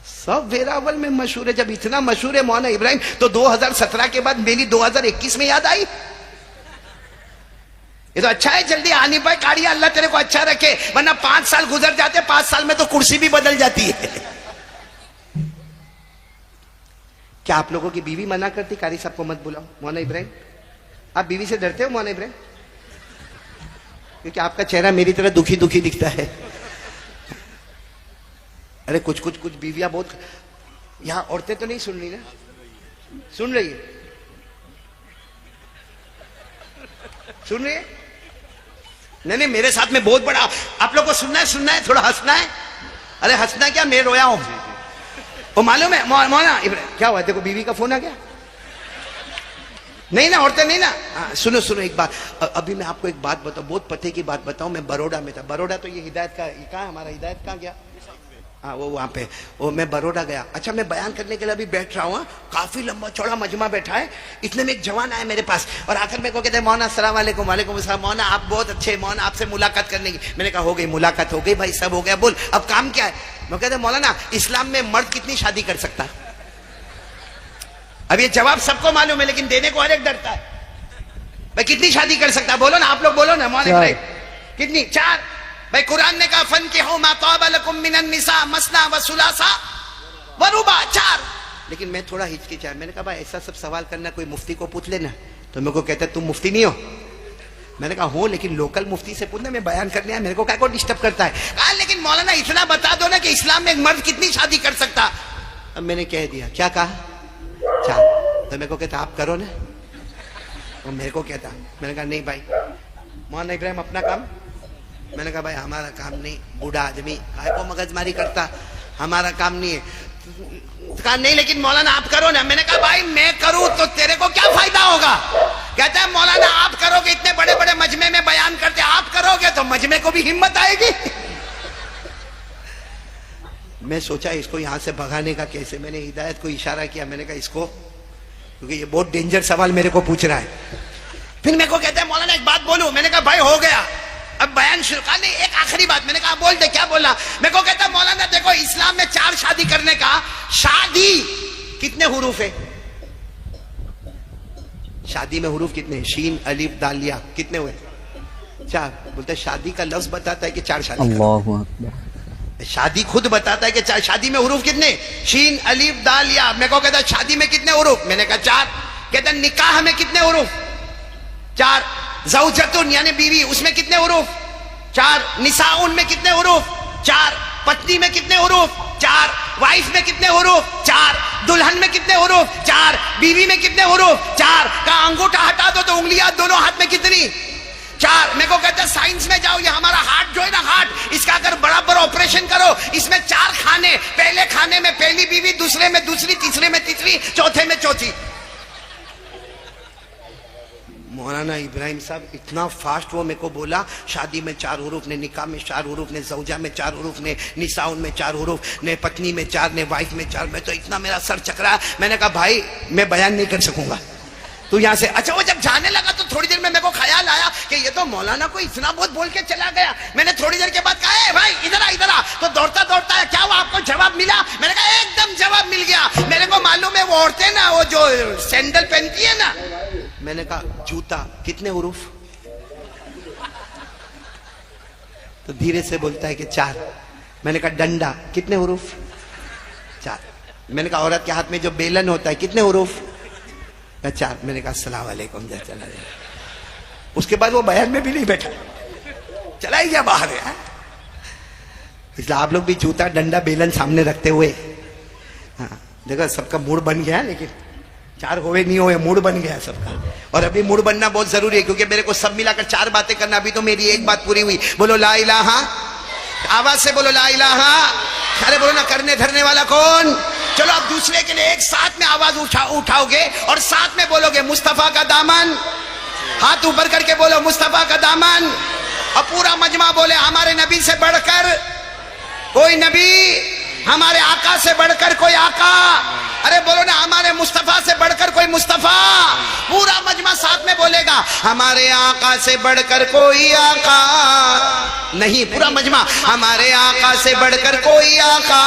سب ویراول میں مشہور ہے. جب اتنا مشہور ہے مولانا ابراہیم, تو 2017 کے بعد میری 2021 میں یاد آئی. یہ تو اچھا ہے, جلدی حنیف بھائی کاڑیا, اللہ تیرے کو اچھا رکھے, ورنہ 5 سال گزر جاتے, 5 سال میں تو کرسی بھی بدل جاتی ہے. کیا آپ لوگوں کی بیوی منع کرتی قاری صاحب کو مت بلاؤ؟ مولانا ابراہیم, آپ بیوی سے ڈرتے ہو مولانا ابراہیم؟ کیونکہ آپ کا چہرہ میری طرح دکھی دکھتا ہے. ارے کچھ بیویاں بہت, یہاں عورتیں تو نہیں سن رہی نا؟ سن رہی ہے, سن رہی ہے. نہیں میرے ساتھ میں بہت بڑا, آپ لوگ کو سننا ہے, تھوڑا ہنسنا ہے. ارے ہنسنا کیا, میں رویا ہوں. وہ معلوم ہے مولانا کیا ہوا, دیکھو بیوی کا فون آ گیا. نہیں نا, عورتیں نہیں نا. سنو ایک بات, ابھی میں آپ کو ایک بات بتاؤں, بہت پتے کی بات بتاؤں. میں بروڈا میں تھا. بروڈا تو یہ ہدایت کا, یہ کہاں ہمارا ہدایت کہاں گیا؟ ہاں وہ وہاں پہ, وہ میں بروڈا گیا. اچھا میں بیان کرنے کے لیے ابھی بیٹھ رہا ہوں, کافی لمبا چوڑا مجمع بیٹھا ہے. اتنے میں ایک جوان آیا میرے پاس, اور آ کر میرے کو کہتے ہیں مولانا السلام علیکم. وعلیکم السلام. مولانا آپ بہت اچھے, مولانا آپ سے ملاقات کرنے کی. میں نے کہا ہو گئی ملاقات, ہو گئی بھائی, سب ہو گیا, بول اب کام کیا ہے. میں کہتے ہیں مولانا اسلام میں مرد کتنی شادی کر سکتا؟ اب یہ جواب سب کو معلوم ہے, لیکن دینے کو ہر ایک ڈرتا ہے. بھائی کتنی شادی کر سکتا؟ بولو نا, آپ لوگ بولو نا. مولانا کتنی؟ 4. بھائی قرآن نے کہا فَانْكِحُوا مَا طَابَ لَكُم مِّنَ النِّسَاءِ مَثْنَىٰ وَثُلَاثَ وَرُبَاعَ. 4. لیکن میں تھوڑا ہچکچایا. میں نے کہا بھائی ایسا سب سوال کرنا, کوئی مفتی کو پوچھ لینا. تو میرے کو کہتا ہے تم مفتی نہیں ہو. میں نے کہا ہوں, لیکن لوکل مفتی سے پوچھنا, میں بیان کرنے آیا, میرے کو کیا کو ڈسٹرب کرتا ہے. کہا لیکن مولانا اتنا بتا دو نا کہ اسلام میں ایک مرد کتنی شادی کر سکتا. اب میں نے کہہ دیا. کیا کہا؟ 4. تو میرے کو کہتا آپ کرو نا. اور میرے کو کہتا, میں نے کہا نہیں بھائی مولانا ابراہیم اپنا کام. میں نے کہا بھائی ہمارا کام نہیں, بوڑھا آدمی کائے کو مغز ماری کرتا, ہمارا کام نہیں ہے. کہا نہیں لیکن مولانا آپ کرو نا. میں نے کہا بھائی میں کروں تو تیرے کو کیا فائدہ ہوگا؟ کہتا ہے مولانا آپ کرو گے, اتنے بڑے بڑے مجمع میں بیان کرتے, آپ کرو گے تو مجمع کو بھی ہمت آئے گی. میں سوچا اس کو یہاں سے بھگانے کا کیسے. میں نے ہدایت کو اشارہ کیا, میں نے کہا اس کو کیونکہ یہ بہت ڈینجر سوال میرے کو پوچھ رہا ہے. پھر میرے کو کہتا ہے مولانا ایک بات بولوں. میں نے کہا بھائی ہو گیا, اب بیان شروع کر. نہیں ایک آخری بات. میں نے کہا بول دے, کیا بولنا. میرے کو کہتا ہے مولانا دیکھو اسلام میں 4 شادی کرنے کا, شادی کتنے حروف ہے؟ شادی میں حروف کتنے ہیں؟ شین الف دال یا کتنے ہوئے؟ 4. بولتا ہے شادی کا لفظ بتاتا ہے کہ 4 شادی. اللہ اکبر. شادی خود بتاتا ہے کہ شادی میں حروف کتنے؟ شین الف دال یا. میرے کو کہتا ہے شادی میں کتنے حروف؟ میں نے کہا 4. کہتا ہے نکاح میں کتنے حروف؟ 4. زوجتن یعنی بیوی, اس میں کتنے حروف؟ 4. نساؤن میں کتنے حروف؟ 4. پتنی میں کتنے حروف؟ 4. وائف میں کتنے حروف؟ 4. دلہن میں کتنے حروف؟ 4. بیوی میں کتنے حروف؟ 4. کہا انگوٹھا ہٹا دو تو انگلیاں دونوں ہاتھ میں کتنی؟ 4. میرے کو کہتا ہے سائنس میں جاؤ, یہ ہمارا ہارٹ جو ہے نا ہارٹ, اس کا اگر برابر آپریشن کرو, اس میں 4 کھانے, پہلے کھانے میں پہلی بیوی, دوسرے میں دوسری, تیسرے میں تیسری, چوتھے میں چوتھی. مولانا ابراہیم صاحب اتنا فاسٹ وہ میرے کو بولا, شادی میں 4 حروف نے, نکاح میں 4 حروف نے, زوجہ میں 4 حروف نے, نساؤن میں 4 حروف نے, پتنی میں 4 نے, وائف میں 4. میں تو اتنا میرا سر چکرا. میں نے کہا بھائی میں بیان نہیں کر سکوں گا, تو یہاں سے. اچھا وہ جب جانے لگا تو تھوڑی دیر میں میرے کو خیال آیا کہ یہ تو مولانا کو اتنا بہت بول کے چلا گیا. میں نے تھوڑی دیر کے بعد کہا اے بھائی ادھر آ, تو دوڑتا دوڑتا ہے, کیا وہ آپ کو جواب ملا؟ میں نے کہا ایک دم جواب مل گیا. میرے کو معلوم ہے وہ عورتیں نا وہ جو سینڈل پہنتی ہے نا. میں نے کہا جوتا کتنے حروف؟ تو دھیرے سے بولتا ہے کہ 4. میں نے کہا ڈنڈا کتنے حروف؟ 4. میں نے کہا عورت کے ہاتھ میں جو بیلن ہوتا ہے کتنے حروف؟ 4. میں نے کہا السلام علیکم, چلا جائے. اس کے بعد وہ بیان میں بھی نہیں بیٹھا, چلا ہی گیا باہر. اس لیے آپ لوگ بھی جوتا ڈنڈا بیلن سامنے رکھتے ہوئے, ہاں دیکھو سب کا موڈ بن گیا, لیکن 4 ہوئے نہیں ہوئے, موڈ بن گیا سب کا. اور ابھی موڈ بننا بہت ضروری ہے, کیونکہ میرے کو سب ملا کر 4 باتیں کرنا. ابھی تو میری ایک بات پوری ہوئی. بولو لا الہ, آواز سے بولو لا الہ. ارے بولو نا کرنے دھرنے والا کون. چلو اب دوسرے کے لیے ایک ساتھ میں آواز اٹھاؤ گے اور ساتھ میں بولو گے مصطفیٰ کا دامن. ہاتھ اوپر کر کے بولو مصطفیٰ کا دامن. اور پورا مجمع بولے ہمارے نبی سے بڑھ کر کوئی نبی, ہمارے آقا سے بڑھ کر کوئی آقا. ارے بولو نا ہمارے مصطفیٰ سے بڑھ کر کوئی مصطفیٰ. پورا مجمع ساتھ میں بولے گا ہمارے آقا سے بڑھ کر کوئی آقا نہیں. پورا مجمع ہمارے آقا سے بڑھ کر کوئی آقا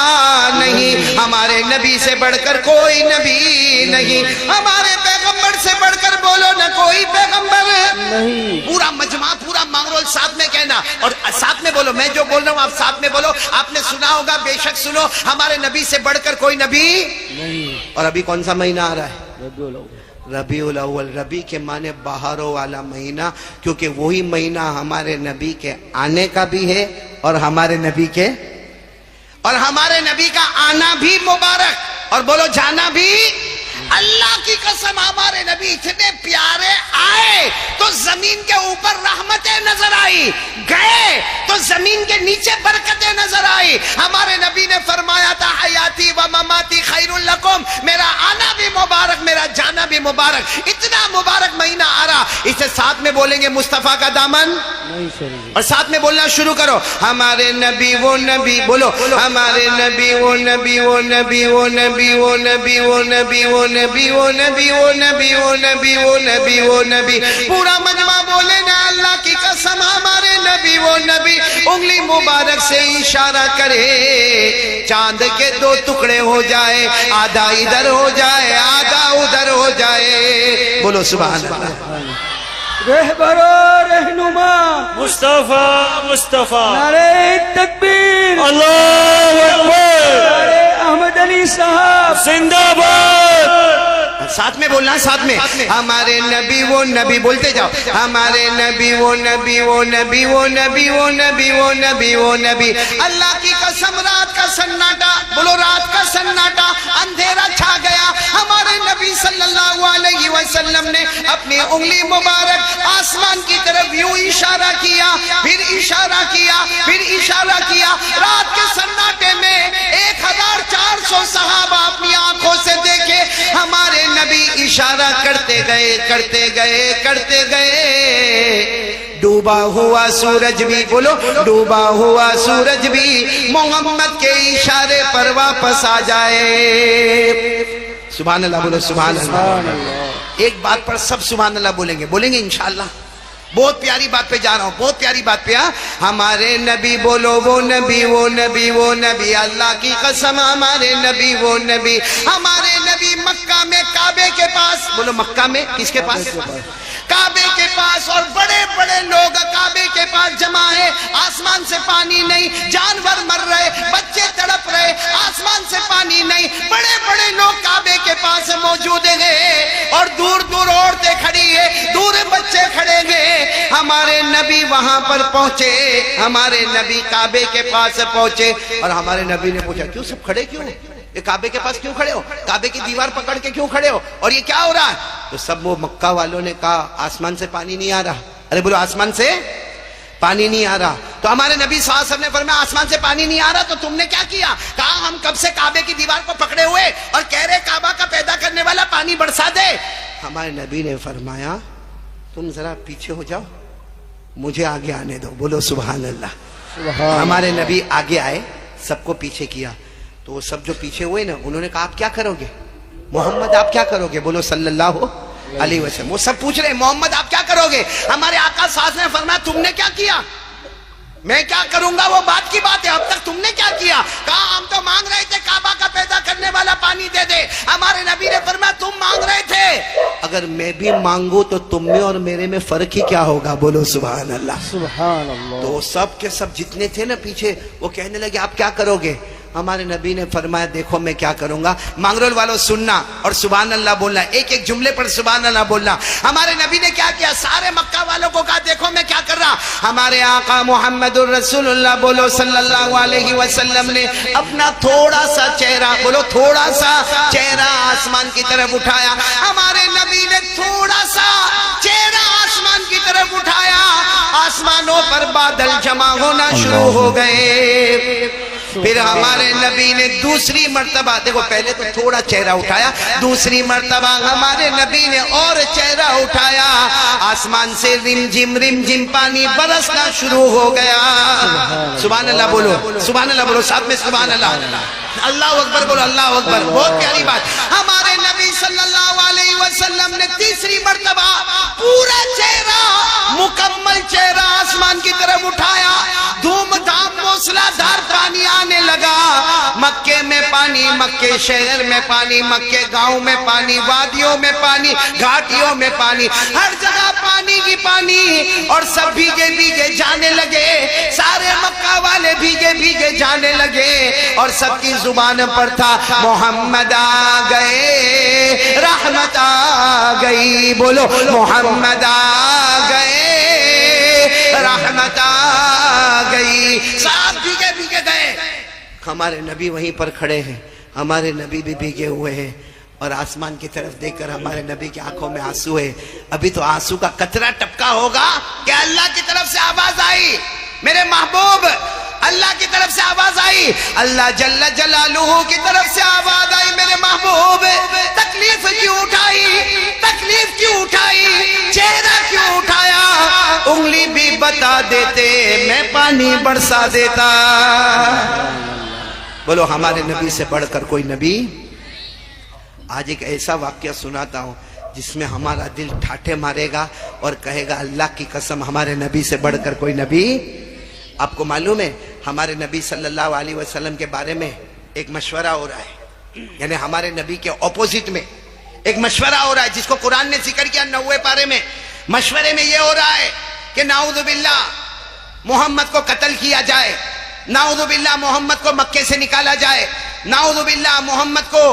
نہیں, ہمارے نبی سے بڑھ کر کوئی نبی نہیں, ہمارے پیغمبر سے بڑھ کر بولو نہ کوئی پیغمبر نہیں. پورا مجمع پورا مانگرول ساتھ میں کہنا اور ساتھ میں بولو. میں جو بول رہا ہوں آپ ساتھ میں بولو. آپ نے سنا ہوگا, بے شک سنو, ہمارے نبی سے بڑھ کر کوئی نبی نہیں. اور ابھی کون سا مہینہ آ رہا ہے؟ ربیع الاول. ربی کے معنی بہاروں والا مہینہ, کیونکہ وہی مہینہ ہمارے نبی کے آنے کا بھی ہے اور ہمارے نبی کا آنا بھی مبارک, اور بولو جانا بھی. اللہ کی قسم ہمارے نبی اتنے پیارے آئے تو زمین کے اوپر رحمتیں نظر آئی, گئے تو زمین کے نیچے برکتیں نظر آئی. ہمارے نبی نے فرمایا تھا حیاتی و مماتی خیر لکم, میرا آنا بھی مبارک میرا جانا بھی مبارک. اتنا مبارک مہینہ آ رہا, اسے ساتھ میں بولیں گے مصطفیٰ کا دامن, اور ساتھ میں بولنا شروع کرو ہمارے نبی وہ نبی. بولو ہمارے نبی وہ نبی وہ نبی وہ نبی وہ نبی وہ نبی وہ نبی وہ نبی وہ نبی وہ نبی وہ نبی وہ نبی. پورا مجمع بولے نا اللہ کی قسم ہمارے نبی وہ نبی. انگلی مبارک سے اشارہ کرے, چاند کے 2 ٹکڑے ہو جائے, آدھا ادھر ہو جائے آدھا ادھر ہو جائے. بولو سبحان اللہ. رہبر و رہنما مصطفیٰ. نعرہ تکبیر, اللہ اکبر. نعرہ احمد علی صاحب زندہ باد. ساتھ میں بولنا, ساتھ میں ہمارے نبی وہ نبی. بولتے جاؤ ہمارے نبی وہ نبی وہ نبی وہ نبی وہ نبی وہ نبی وہ نبی. اللہ کی قسم رات کا سناٹا, بولو رات کا سناٹا, اندھیرا چھا گیا. ہمارے نبی صلی اللہ علیہ وسلم نے اپنی انگلی مبارک آسمان کی طرف یوں اشارہ کیا, پھر اشارہ کیا, پھر اشارہ کیا. رات کے سناٹے میں 1400 صحابہ اپنی آنکھوں سے دیکھے. ہمارے نبی اشارہ کرتے گئے کرتے گئے کرتے گئے. ڈوبا ہوا سورج بھی, بولو ڈوبا ہوا سورج بھی محمد کے اشارے پر واپس آ جائے. سبحان اللہ بولو سبحان اللہ. ایک بات پر سب سبحان اللہ بولیں گے انشاءاللہ. بہت پیاری بات پہ جا رہا ہوں, بہت پیاری بات پہ. ہمارے نبی بولو وہ نبی وہ نبی وہ نبی, اللہ کی قسم ہمارے نبی وہ نبی. ہمارے نبی مکہ میں کعبے کے پاس, بولو مکہ میں کس کے پاس؟ کعبے کے پاس, اور بڑے بڑے لوگ کعبے کے پاس جمع ہے. آسمان سے پانی نہیں, جانور مر رہے, بچے تڑپ رہے, آسمان سے پانی نہیں, بڑے بڑے لوگ کعبے کے پاس موجود ہیں, اور دور دور عورتیں کھڑی ہیں, دور بچے کھڑے ہیں. ہمارے نبی وہاں پر پہنچے, ہمارے نبی کعبے کے پاس پہنچے, اور ہمارے نبی نے پوچھا کیوں سب کھڑے کیوں, یہ کعبے کے پاس کیوں کھڑے ہو, کعبے کی دیوار پکڑ کے کیوں کھڑے ہو, اور یہ کیا ہو رہا ہے؟ تو سب وہ مکہ والوں نے کہا آسمان سے پانی نہیں آ رہا. ارے بولو آسمان سے پانی نہیں آ رہا. تو ہمارے نبی صلی اللہ علیہ وسلم نے فرمایا آسمان سے پانی نہیں آ رہا تو تم نے کیا کیا؟ کہا ہم کب سے کعبے کی دیوار کو پکڑے ہوئے اور کہہ رہے کعبہ کا پیدا کرنے والا پانی برسا دے. ہمارے نبی نے فرمایا تم ذرا پیچھے ہو جاؤ, مجھے آگے آنے دو. بولو سبحان اللہ. ہمارے نبی آگے آئے, سب کو پیچھے کیا. تو وہ سب جو پیچھے ہوئے نا, انہوں نے کہا آپ کیا کرو گے محمد, آپ کیا کرو گے؟ بولو صلی اللہ علیہ وسلم. وہ سب پوچھ رہے محمد آپ کیا کرو گے؟ ہمارے آقا ساس نے فرمایا تم نے کیا کیا؟ میں کیا کروں گا وہ بات کی بات ہے, اب تک تم نے کیا کیا؟ کہا ہم تو مانگ رہے تھے کعبہ کا پیدا کرنے والا پانی دے دے. ہمارے نبی نے فرمایا تم مانگ رہے تھے, اگر میں بھی مانگوں تو تم میں اور میرے میں فرق ہی کیا ہوگا؟ بولو سبحان اللہ. سبحان اللہ. تو سب کے سب جتنے تھے نا پیچھے, وہ کہنے لگے آپ کیا کرو گے؟ ہمارے نبی نے فرمایا دیکھو میں کیا کروں گا. مانگرول والوں سننا اور سبحان اللہ بولنا, ایک ایک جملے پر سبحان اللہ بولنا. ہمارے نبی نے کیا کیا؟ سارے مکہ والوں کو کہا دیکھو میں کیا کر رہا. ہمارے آقا محمد الرسول اللہ بولو صلی اللہ علیہ وسلم نے اپنا تھوڑا سا چہرہ, بولو تھوڑا سا چہرہ آسمان کی طرف اٹھایا. ہمارے نبی نے تھوڑا سا چہرہ آسمان کی طرف اٹھایا, آسمانوں پر بادل جمع ہونا شروع ہو گئے. پھر ہمارے نبی نے دوسری مرتبہ, دیکھو پہلے تو تھوڑا چہرہ اٹھایا, دوسری مرتبہ ہمارے نبی نے اور چہرہ اٹھایا, آسمان سے رم جم پانی برسنا شروع ہو گیا. سبحان اللہ بولو, سبحان اللہ بولو, ساتھ میں سبحان اللہ. اللہ اکبر بولو, اللہ اکبر. بہت پیاری بات. ہمارے نبی صلی اللہ علیہ وسلم نے تیسری مرتبہ پورا چہرہ, مکمل چہرہ آسمان کی طرف اٹھایا. دھوم دھام موسلا دھار پانی آنے لگا. مکے میں پانی, مکے شہر میں پانی, مکے گاؤں میں پانی, وادیوں میں پانی, گھاٹیوں میں پانی, ہر جگہ پانی ہی پانی. اور سب بھیگے بھیگے جانے لگے, سارے مکہ والے بھیگے بھیگے جانے لگے, اور سب کی زبان پر تھا محمد آ گئے, رحمت آ گئی. بولو محمد آ گئے, رحمت آ گئی. سب بھیگے بھیگے گئے. ہمارے نبی وہیں پر کھڑے ہیں, ہمارے نبی بھی بھیگے ہوئے ہیں, اور آسمان کی طرف دیکھ کر ہمارے نبی کی آنکھوں میں آنسو ہے. ابھی تو آنسو کا قطرہ ٹپکا ہوگا کہ اللہ کی طرف سے آواز آئی, میرے محبوب اللہ کی طرف سے آواز آئی, اللہ جل جلالہ کی طرف سے آواز آئی, میرے محبوب تکلیف کیوں اٹھائی, تکلیف کیوں اٹھائی, چہرہ کیوں اٹھایا, انگلی بھی بتا دیتے میں پانی برسا دیتا. بولو ہمارے نبی سے بڑھ کر کوئی نبی. آج ایک ایسا واقعہ سناتا ہوں جس میں ہمارا دل ٹھاٹھے مارے گا اور کہے گا اللہ کی قسم ہمارے نبی سے بڑھ کر کوئی نبی. آپ کو معلوم ہے ہمارے نبی صلی اللہ علیہ وسلم کے بارے میں ایک مشورہ ہو رہا ہے, یعنی ہمارے نبی کے اپوزٹ میں ایک مشورہ ہو رہا ہے جس کو قرآن نے ذکر کیا 90 پارے میں. مشورے میں یہ ہو رہا ہے کہ نعوذ باللہ محمد کو قتل کیا جائے, نعوذ باللہ محمد کو مکے سے نکالا جائے, نعوذ باللہ محمد کو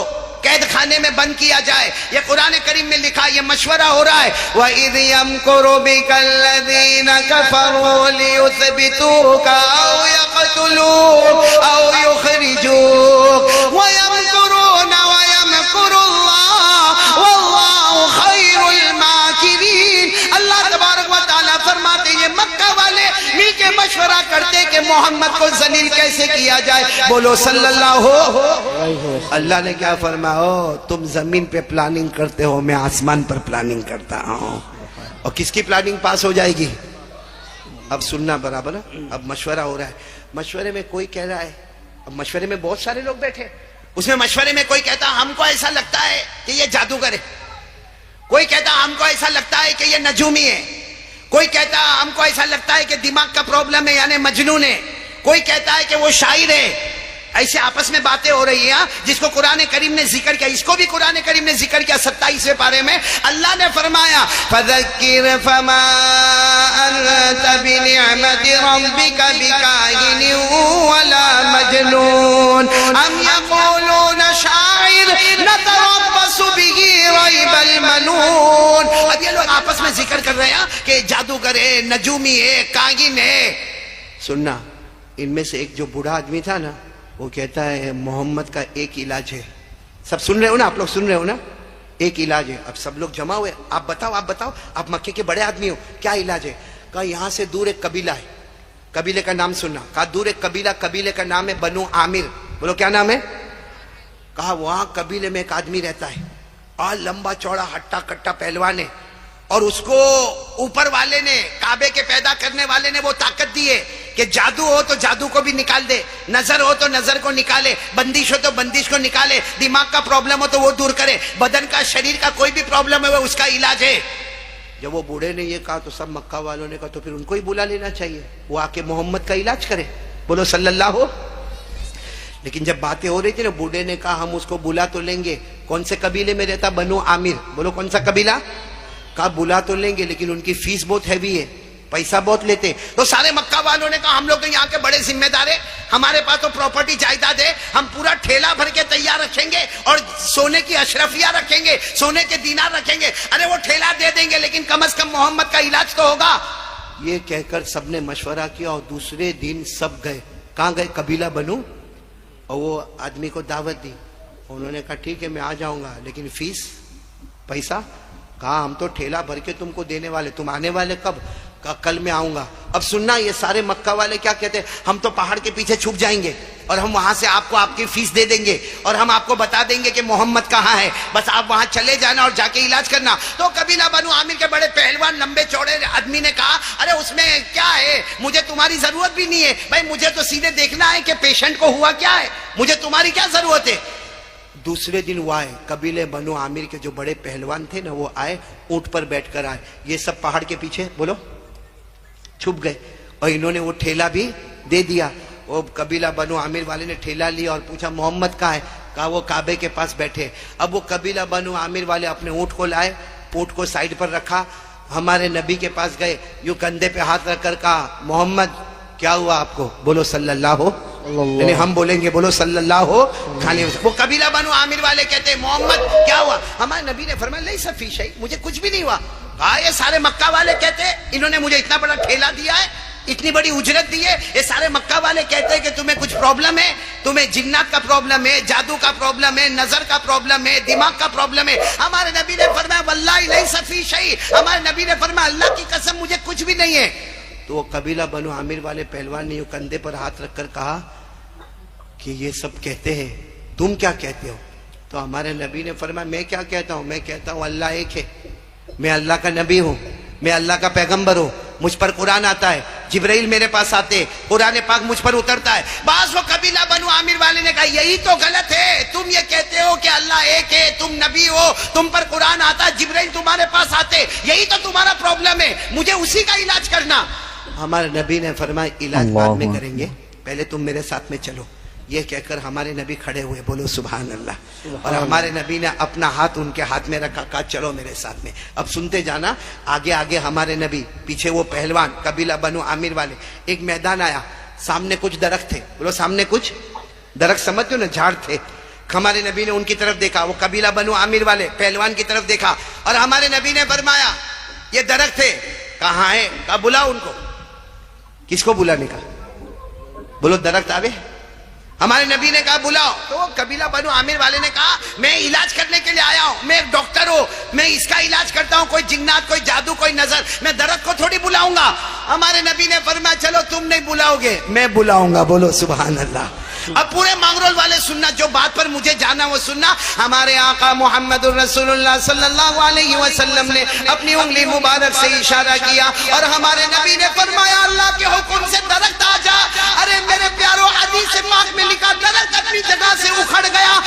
قید خانے میں بند کیا جائے. یہ قرآن کریم میں لکھا, یہ مشورہ ہو رہا ہے. وَإِذْ يَمْكُرُ بِكَ الَّذِينَ كَفَرُوا لِيُثْبِتُوكَ أَوْ يَقْتُلُوكَ أَوْ يُخْرِجُوكَ وَيَمْكُرُونَ وَيَمْكُرُ اللَّهُ وَاللَّهُ خَيْرُ الْمَاكِرِينَ. اللہ تبارک و تعالیٰ فرماتے ہیں مکہ والے مل کے مشورہ کرتے کہ محمد کو ذلیل کیسے کیا جائے. بولو صلی اللہ ہو. اللہ نے کیا فرمایا, تم زمین پہ پلاننگ کرتے ہو, میں آسمان پر پلاننگ کرتا ہوں. اور کس کی پلاننگ پاس ہو جائے گی؟ اب سننا برابر. اب مشورہ ہو رہا ہے, مشورے میں کوئی کہہ رہا ہے, اب مشورے میں بہت سارے لوگ بیٹھے, اس میں مشورے میں کوئی کہتا ہم کو ایسا لگتا ہے کہ یہ جادوگر ہے، کوئی کہتا ہم کو ایسا لگتا ہے کہ یہ نجومی ہے، کوئی کہتا ہم کو ایسا لگتا ہے کہ دماغ کا پرابلم ہے یعنی مجنون ہے، کوئی کہتا ہے کہ وہ شاعر ہے. ایسے آپس میں باتیں ہو رہی ہیں. جس کو قرآن کریم نے ذکر کیا، اس کو بھی قرآن کریم نے ذکر کیا 27ویں پارے میں. اللہ نے فرمایا فَذَكِّرْ فَمَا أَنْتَ بِنِعْمَةِ رَبِّكَ بِكَاهِنٍ وَلَا مَجْنُونٍ أَمْ يَقُولُونَ شَاعِرٌ نَتَرَبَّصُ بِهِ رَيْبَ الْمَنُونِ. اب یہ لوگ آپس میں ذکر کر رہے ہیں کہ جادوگر ہے، نجومی ہے، کاہن ہے. سننا، ان میں سے ایک جو بوڑھا آدمی تھا نا، وہ کہتا ہے محمد کا ایک علاج ہے. سب سن رہے ہو نا، آپ لوگ سن رہے ہو نا؟ ایک علاج ہے. اب سب لوگ جمع ہوئے، آپ بتاؤ، آپ مکے کے بڑے آدمی ہو، کیا علاج ہے؟ کہا یہاں سے دور ایک قبیلہ ہے، قبیلے کا نام سننا. کہا دور ایک قبیلے کا نام ہے بنو عامر. بولو کیا نام ہے؟ کہا وہاں قبیلے میں ایک آدمی رہتا ہے اور لمبا چوڑا ہٹا کٹا پہلوان ہے، اور اس کو اوپر والے نے، کعبے کے پیدا کرنے والے نے وہ طاقت دی ہے کہ جادو ہو تو جادو کو بھی نکال دے، نظر ہو تو نظر کو نکالے، بندش ہو تو بندش کو نکالے، دماغ کا پرابلم ہو تو وہ دور کرے، بدن کا، شریر کا کوئی بھی پرابلم ہے وہ اس کا علاج ہے. جب وہ بوڑھے نے یہ کہا تو سب مکہ والوں نے کہا تو پھر ان کو ہی بلا لینا چاہیے، وہ آ کے محمد کا علاج کرے. بولو صلی اللہ ہو. لیکن جب باتیں ہو رہی تھی نا، بوڑھے نے کہا ہم اس کو بلا تو لیں گے. کون سے قبیلے میں رہتا؟ بنو عامر. بولو کون سا قبیلہ؟ کہا بلا تو لیں گے لیکن ان کی فیس بہت ہیوی ہے، پیسہ بہت لیتے. تو سارے مکہ والوں نے کہا ہم لوگ یہاں کے بڑے ذمہ دار ہیں، ہمارے پاس تو پراپرٹی جائیداد ہے، ہم پورا ٹھیلا بھر کے تیار رکھیں گے اور سونے کی اشرفیہ رکھیں گے، سونے کے دینار رکھیں گے. ارے وہ ٹھیلا دے دیں گے لیکن کم از کم محمد کا علاج تو ہوگا. یہ کہہ کر سب نے مشورہ کیا اور دوسرے دن سب گئے. کہاں گئے؟ قبیلہ بنو. اور وہ آدمی کو دعوت دی. انہوں نے کہا ٹھیک ہے میں آ جاؤں گا لیکن فیس، پیسہ. کہا ہم تو ٹھیلا بھر کے تم کو دینے والے، تم آنے والے کب؟ کہا کل میں آؤں گا. اب سننا، یہ سارے مکہ والے کیا کہتے ہیں، ہم تو پہاڑ کے پیچھے چھپ جائیں گے اور ہم وہاں سے آپ کو آپ کی فیس دے دیں گے اور ہم آپ کو بتا دیں گے کہ محمد کہاں ہے، بس آپ وہاں چلے جانا اور جا کے علاج کرنا. تو قبیلہ بنو عامر کے بڑے پہلوان لمبے چوڑے آدمی نے کہا ارے اس میں کیا ہے، مجھے تمہاری ضرورت بھی نہیں ہے بھائی، مجھے تو سیدھے دیکھنا ہے کہ پیشنٹ کو ہوا کیا ہے، مجھے تمہاری کیا ضرورت ہے. دوسرے دن وہ آئے، قبیلے بنو عامر کے جو بڑے پہلوان تھے نا وہ آئے، اونٹ پر بیٹھ کر آئے. یہ سب پہاڑ کے پیچھے بولو چھپ گئے اور انہوں نے وہ ٹھیلا بھی دے دیا. وہ قبیلہ بنو عامر والے نے ٹھیلا لیا اور پوچھا محمد کہاں ہے؟ کہا وہ کعبے کے پاس بیٹھے. اب وہ قبیلہ بنو عامر والے اپنے اونٹ کو لائے، اونٹ کو سائیڈ پر رکھا، ہمارے نبی کے پاس گئے، یوں کندھے پہ ہاتھ رکھ کر کہا محمد کیا ہوا آپ کو؟ بولو صلی اللہ ہو. یعنی ہم بولیں گے بولو صلی اللہ ہو کھانے. وہ قبیلہ بنو عامر والے کہتے ہیں محمد کیا ہوا؟ ہمارے نبی نے فرمایا لیسا فی شیء، مجھے کچھ بھی نہیں ہوا. کہا یہ سارے مکہ والے کہتے ہیں انہوں نے مجھے اتنا بڑا ٹھیلا دیا ہے، اتنی بڑی اجرت دی ہے، یہ سارے مکہ والے کہتے ہیں کہ تمہیں کچھ پرابلم ہے، تمہیں جنات کا پرابلم ہے، جادو کا پرابلم ہے، نظر کا پرابلم ہے، دماغ کا پرابلم ہے. ہمارے نبی نے فرمایا واللہ لیس فی شیء، ہمارے نبی نے فرمایا اللہ کی قسم مجھے کچھ بھی نہیں ہے. تو وہ قبیلہ بنو عامر والے پہلوان نے کندھے پر ہاتھ رکھ کر کہا کہ یہ سب کہتے ہیں، تم کیا کہتے ہو؟ تو ہمارے نبی نے فرمایا میں کیا کہتا ہوں، میں کہتا ہوں اللہ ایک ہے، میں اللہ کا نبی ہوں، میں اللہ کا پیغمبر ہوں، مجھ پر قرآن آتا ہے، جبرائیل میرے پاس آتے، قرآن پاک مجھ پر اترتا ہے. بعض وہ قبیلہ بنو عامر والے نے کہا یہی تو غلط ہے، تم یہ کہتے ہو کہ اللہ ایک ہے، تم نبی ہو، تم پر قرآن آتا، جبرائیل تمہارے پاس آتے، یہی تو تمہارا پرابلم ہے، مجھے اسی کا علاج کرنا. ہمارے نبی نے فرمایا علاج بعد میں کریں گے، پہلے تم میرے ساتھ میں چلو. یہ کہہ کر ہمارے نبی کھڑے ہوئے، بولو سبحان اللہ. اور ہمارے نبی نے اپنا ہاتھ ان کے ہاتھ میں رکھا، کہا چلو میرے ساتھ میں. اب سنتے جانا، آگے آگے ہمارے نبی، پیچھے وہ پہلوان قبیلہ بنو عامر والے. ایک میدان آیا، سامنے کچھ درخت تھے، بولو سامنے کچھ درخت، سمجھتے ہو نا جھاڑ تھے. ہمارے نبی نے ان کی طرف دیکھا، وہ قبیلہ بنو عامر والے پہلوان کی طرف دیکھا اور ہمارے نبی نے فرمایا یہ درخت ہے. کہاں ہے؟ کہا بلاؤ ان کو. کس کو بلانے کا؟ بولو درخت آوے. ہمارے نبی نے کہا بلاؤ. تو وہ قبیلہ بنو عامر والے نے کہا میں علاج کرنے کے لیے آیا ہوں، میں ایک ڈاکٹر ہوں، میں اس کا علاج کرتا ہوں، کوئی جنات، کوئی جادو، کوئی نظر، میں درخت کو تھوڑی بلاؤں گا. ہمارے نبی نے فرمایا چلو تم نہیں بلاؤ گے میں بلاؤں گا. بولو سبحان اللہ. اب پورے مانگرول والے سننا، جو بات پر مجھے جانا وہ سننا. ہمارے آقا محمد الرسول اللہ صلی اللہ علیہ وسلم نے اپنی انگلی مبارک سے اشارہ کیا اور ہمارے نبی نے فرمایا اللہ کے حکم سے درخت آ جا. ارے میرے پیارو، حدیث پاک میں لکھا درخت اپنی جگہ سے اکھڑ گیا.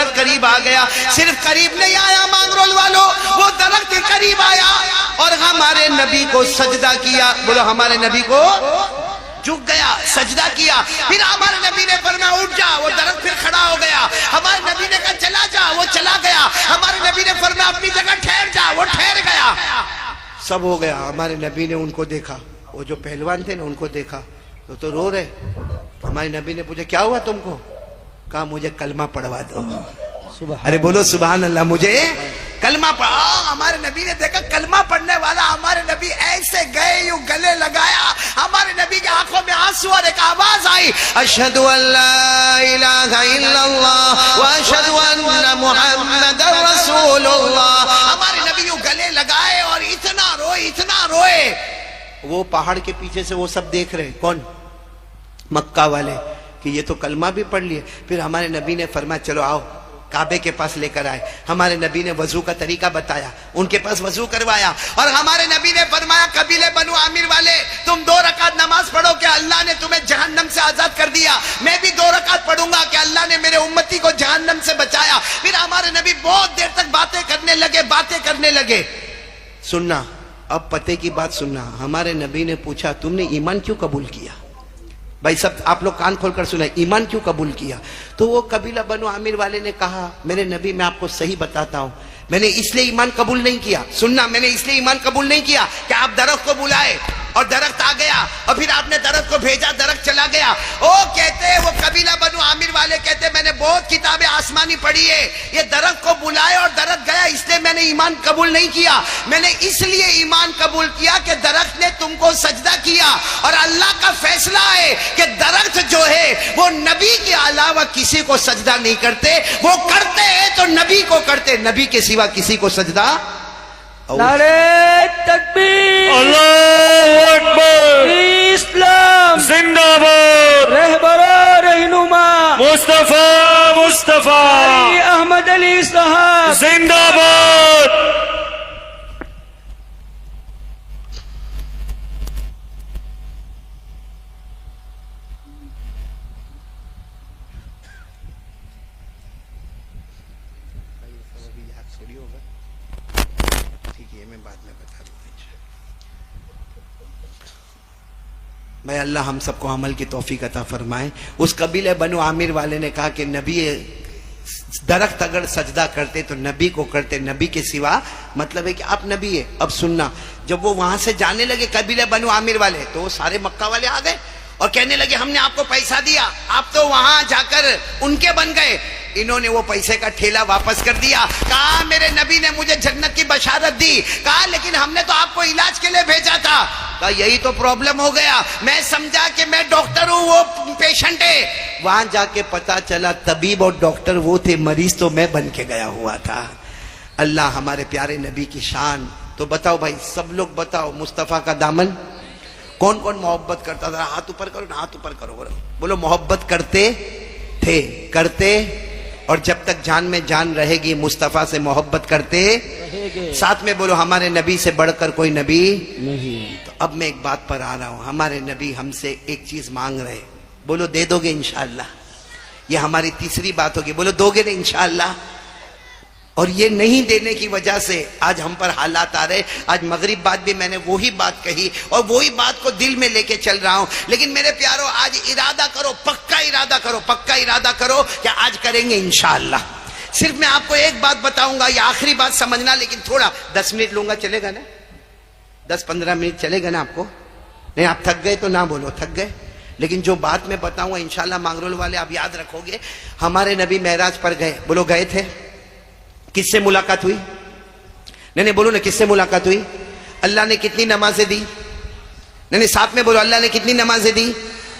درخت قریب آ گیا. صرف قریب نہیں آیا مانگرول والوں, وہ درخت قریب آیا اور ہمارے نبی کو سجدہ کیا. بولو ہمارے نبی کو جھک گیا, سجدہ کیا. پھر ہمارے نبی نے فرمایا اٹھ جا, وہ درخت پھر کھڑا ہو گیا. ہمارے نبی نے کہا چلا جا, وہ چلا گیا. ہمارے نبی نے فرمایا اپنی جگہ ٹھہر جا, وہ ٹھہر گیا. سب ہو گیا. ہمارے نبی نے ان کو دیکھا, وہ جو پہلوان تھے نا ان کو دیکھا تو رو رہے. ہمارے نبی نے پوچھا کیا ہوا تم کو؟ کہا مجھے کلمہ پڑھوا دو. ارے بولو سبحان اللہ, مجھے کلمہ پڑھا. ہمارے نبی نے دیکھا کلمہ پڑھنے والا, ہمارے نبی ایسے گئے یوں گلے لگایا. ہمارے نبی کی آنکھوں میں آنسو اور ایک آواز آئی, اشہد ان لا الہ الا اللہ واشہد ان محمد رسول اللہ. ہمارے نبی یوں گلے لگائے اور اتنا روئے, اتنا روئے. وہ پہاڑ کے پیچھے سے وہ سب دیکھ رہے. کون؟ مکہ والے, کہ یہ تو کلمہ بھی پڑھ لیے. پھر ہمارے نبی نے فرمایا چلو آؤ, کعبے کے پاس لے کر آئے. ہمارے نبی نے وضو کا طریقہ بتایا, ان کے پاس وضو کروایا. اور ہمارے نبی نے فرمایا قبیلے بنو عامر والے تم 2 رکعت نماز پڑھو کہ اللہ نے تمہیں جہنم سے آزاد کر دیا. میں بھی 2 رکعت پڑھوں گا کہ اللہ نے میرے امتی کو جہنم سے بچایا. پھر ہمارے نبی بہت دیر تک باتیں کرنے لگے. سننا, اب پتے کی بات سننا. ہمارے نبی نے پوچھا تم نے ایمان کیوں قبول کیا؟ بھائی سب آپ لوگ کان کھول کر سنا, ایمان کیوں قبول کیا؟ تو وہ قبیلہ بنو عامر والے نے کہا میرے نبی میں آپ کو صحیح بتاتا ہوں, میں نے اس لیے ایمان قبول نہیں کیا. سننا, میں نے اس لیے ایمان قبول نہیں کیا کہ آپ درخت کو بلائے اور درخت آ گیا اور پھر آپ نے درخت کو بھیجا, درخت چلا گیا. وہ کہتے, وہ قبیلہ بنو عامر والے کہتے میں نے بہت کتابیں آسمانی پڑھی ہے, یہ درخت کو بلائے اور درخت گیا اس لیے میں نے ایمان قبول نہیں کیا. میں نے اس لیے ایمان قبول کیا کہ درخت نے تم کو سجدہ کیا اور اللہ کا فیصلہ ہے کہ درخت جو ہے وہ نبی کے علاوہ کسی کو سجدہ نہیں کرتے, وہ کرتے ہیں تو نبی کو کرتے, نبی کے سوا کسی کو سجدہ. نعرہ تکبیر, اللہ اکبر, اسلام زندہ باد, رہبر رہنما مصطفیٰ مصطفیٰ, احمد علی صاحب زندہ باد. میں اللہ ہم سب کو عمل کی توفیق عطا فرمائے. اس قبیلے بنو عامر والے نے کہا کہ نبی درخت اگر سجدہ کرتے تو نبی کو کرتے, نبی کے سوا, مطلب ہے کہ آپ نبی ہے. اب سننا, جب وہ وہاں سے جانے لگے قبیلے بنو عامر والے تو وہ سارے مکہ والے آ گئے اور کہنے لگے ہم نے آپ کو پیسہ دیا, آپ تو وہاں جا کر ان کے بن گئے. انہوں نے وہ پیسے کا ٹھیلا واپس کر دیا. کہا میرے نبی نے مجھے جنت کی بشارت دی. کہا لیکن ہم نے تو آپ کو علاج کے لیے بھیجا تھا. کہا یہی تو پرابلم ہو گیا, میں سمجھا کہ میں ڈاکٹر ہوں, وہ پیشنٹ ہے. وہاں جا کے پتا چلا طبیب اور ڈاکٹر وہ تھے, مریض تو میں بن کے گیا ہوا تھا. اللہ ہمارے پیارے نبی کی شان. تو بتاؤ بھائی, سب لوگ بتاؤ, مصطفیٰ کا دامن کون کون محبت کرتا تھا؟ ہاتھ اوپر کرو نا, ہاتھ اوپر کرو, بولو محبت کرتے تھے, کرتے, اور جب تک جان میں جان رہے گی مصطفیٰ سے محبت کرتے. ساتھ میں بولو ہمارے نبی سے بڑھ کر کوئی نبی نہیں. تو اب میں ایک بات پر آ رہا ہوں, ہمارے نبی ہم سے ایک چیز مانگ رہے, بولو دے دو گے انشاءاللہ. یہ ہماری تیسری بات ہوگی, بولو دو گے نا انشاءاللہ. اور یہ نہیں دینے کی وجہ سے آج ہم پر حالات آ رہے. آج مغرب بعد بھی میں نے وہی بات کہی اور وہی بات کو دل میں لے کے چل رہا ہوں. لیکن میرے پیارو آج ارادہ کرو, پکا ارادہ کرو, پکا ارادہ کرو کہ آج کریں گے انشاءاللہ. صرف میں آپ کو ایک بات بتاؤں گا, یہ آخری بات سمجھنا, لیکن تھوڑا 10 منٹ لوں گا, چلے گا نا؟ 10-15 منٹ چلے گا نا آپ کو؟ نہیں آپ تھک گئے تو نہ بولو تھک گئے, لیکن جو بات میں بتاؤں گا انشاءاللہ مانگرول والے آپ یاد رکھو گے. ہمارے نبی معراج پر گئے, بولو گئے تھے. کس سے ملاقات ہوئی؟ نہیں بولو نا, کس سے ملاقات ہوئی؟ اللہ نے کتنی نمازیں دی؟ نہیں ساتھ میں بولو, اللہ نے کتنی نمازیں دی؟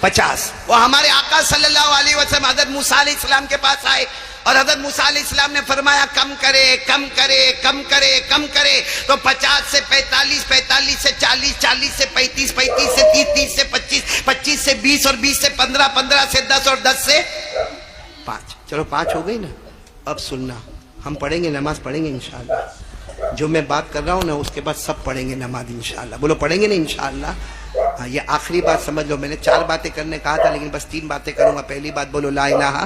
50. وہ ہمارے آقا صلی اللہ علیہ وسلم حضرت موسیٰ علیہ السلام کے پاس آئے اور حضرت موسیٰ علیہ السلام نے فرمایا کم کرے, کم کرے, کم کرے, کم کرے. تو 50 سے 45, 45 سے 40, 40 سے 35, 35 سے 30, 30 سے 25, 25 سے 20 اور 20 سے 15, 15 سے 10 اور 10 سے 5. چلو 5 ہو گئی نا. اب سننا, ہم پڑھیں گے, نماز پڑھیں گے انشاءاللہ. جو میں بات کر رہا ہوں نا اس کے بعد سب پڑھیں گے نماز انشاءاللہ. بولو پڑھیں گے نا انشاءاللہ. ہاں یہ آخری بات سمجھ لو, میں نے 4 باتیں کرنے کہا تھا لیکن بس 3 باتیں کروں گا. پہلی بات بولو لا الہ,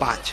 5।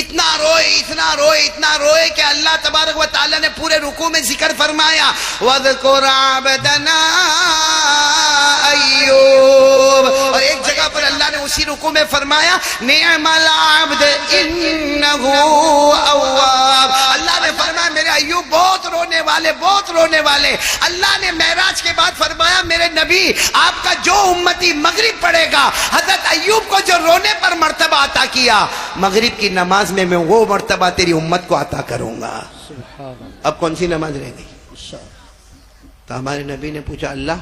اتنا روئے اتنا روئے اتنا روئے کہ اللہ تبارک و تعالیٰ نے پورے رکوع میں ذکر فرمایا وَاذْكُرْ عَبْدَنَا ایوب، اور ایک جگہ پر اللہ نے اسی رکوع میں فرمایا نعم العبد انہو اواب، اللہ نے فرمایا میرے ایوب بہت رونے والے بہت رونے والے۔ اللہ نے معراج کے بعد فرمایا میرے نبی آپ کا جو امتی مغرب پڑھے گا، حضرت ایوب کو جو رونے پر مرتبہ عطا کیا، مغرب کی نماز میں وہ مرتبہ تیری امت کو عطا کروں گا۔ اب کون سی نماز رہ گئی؟ تو ہمارے نبی نے پوچھا اللہ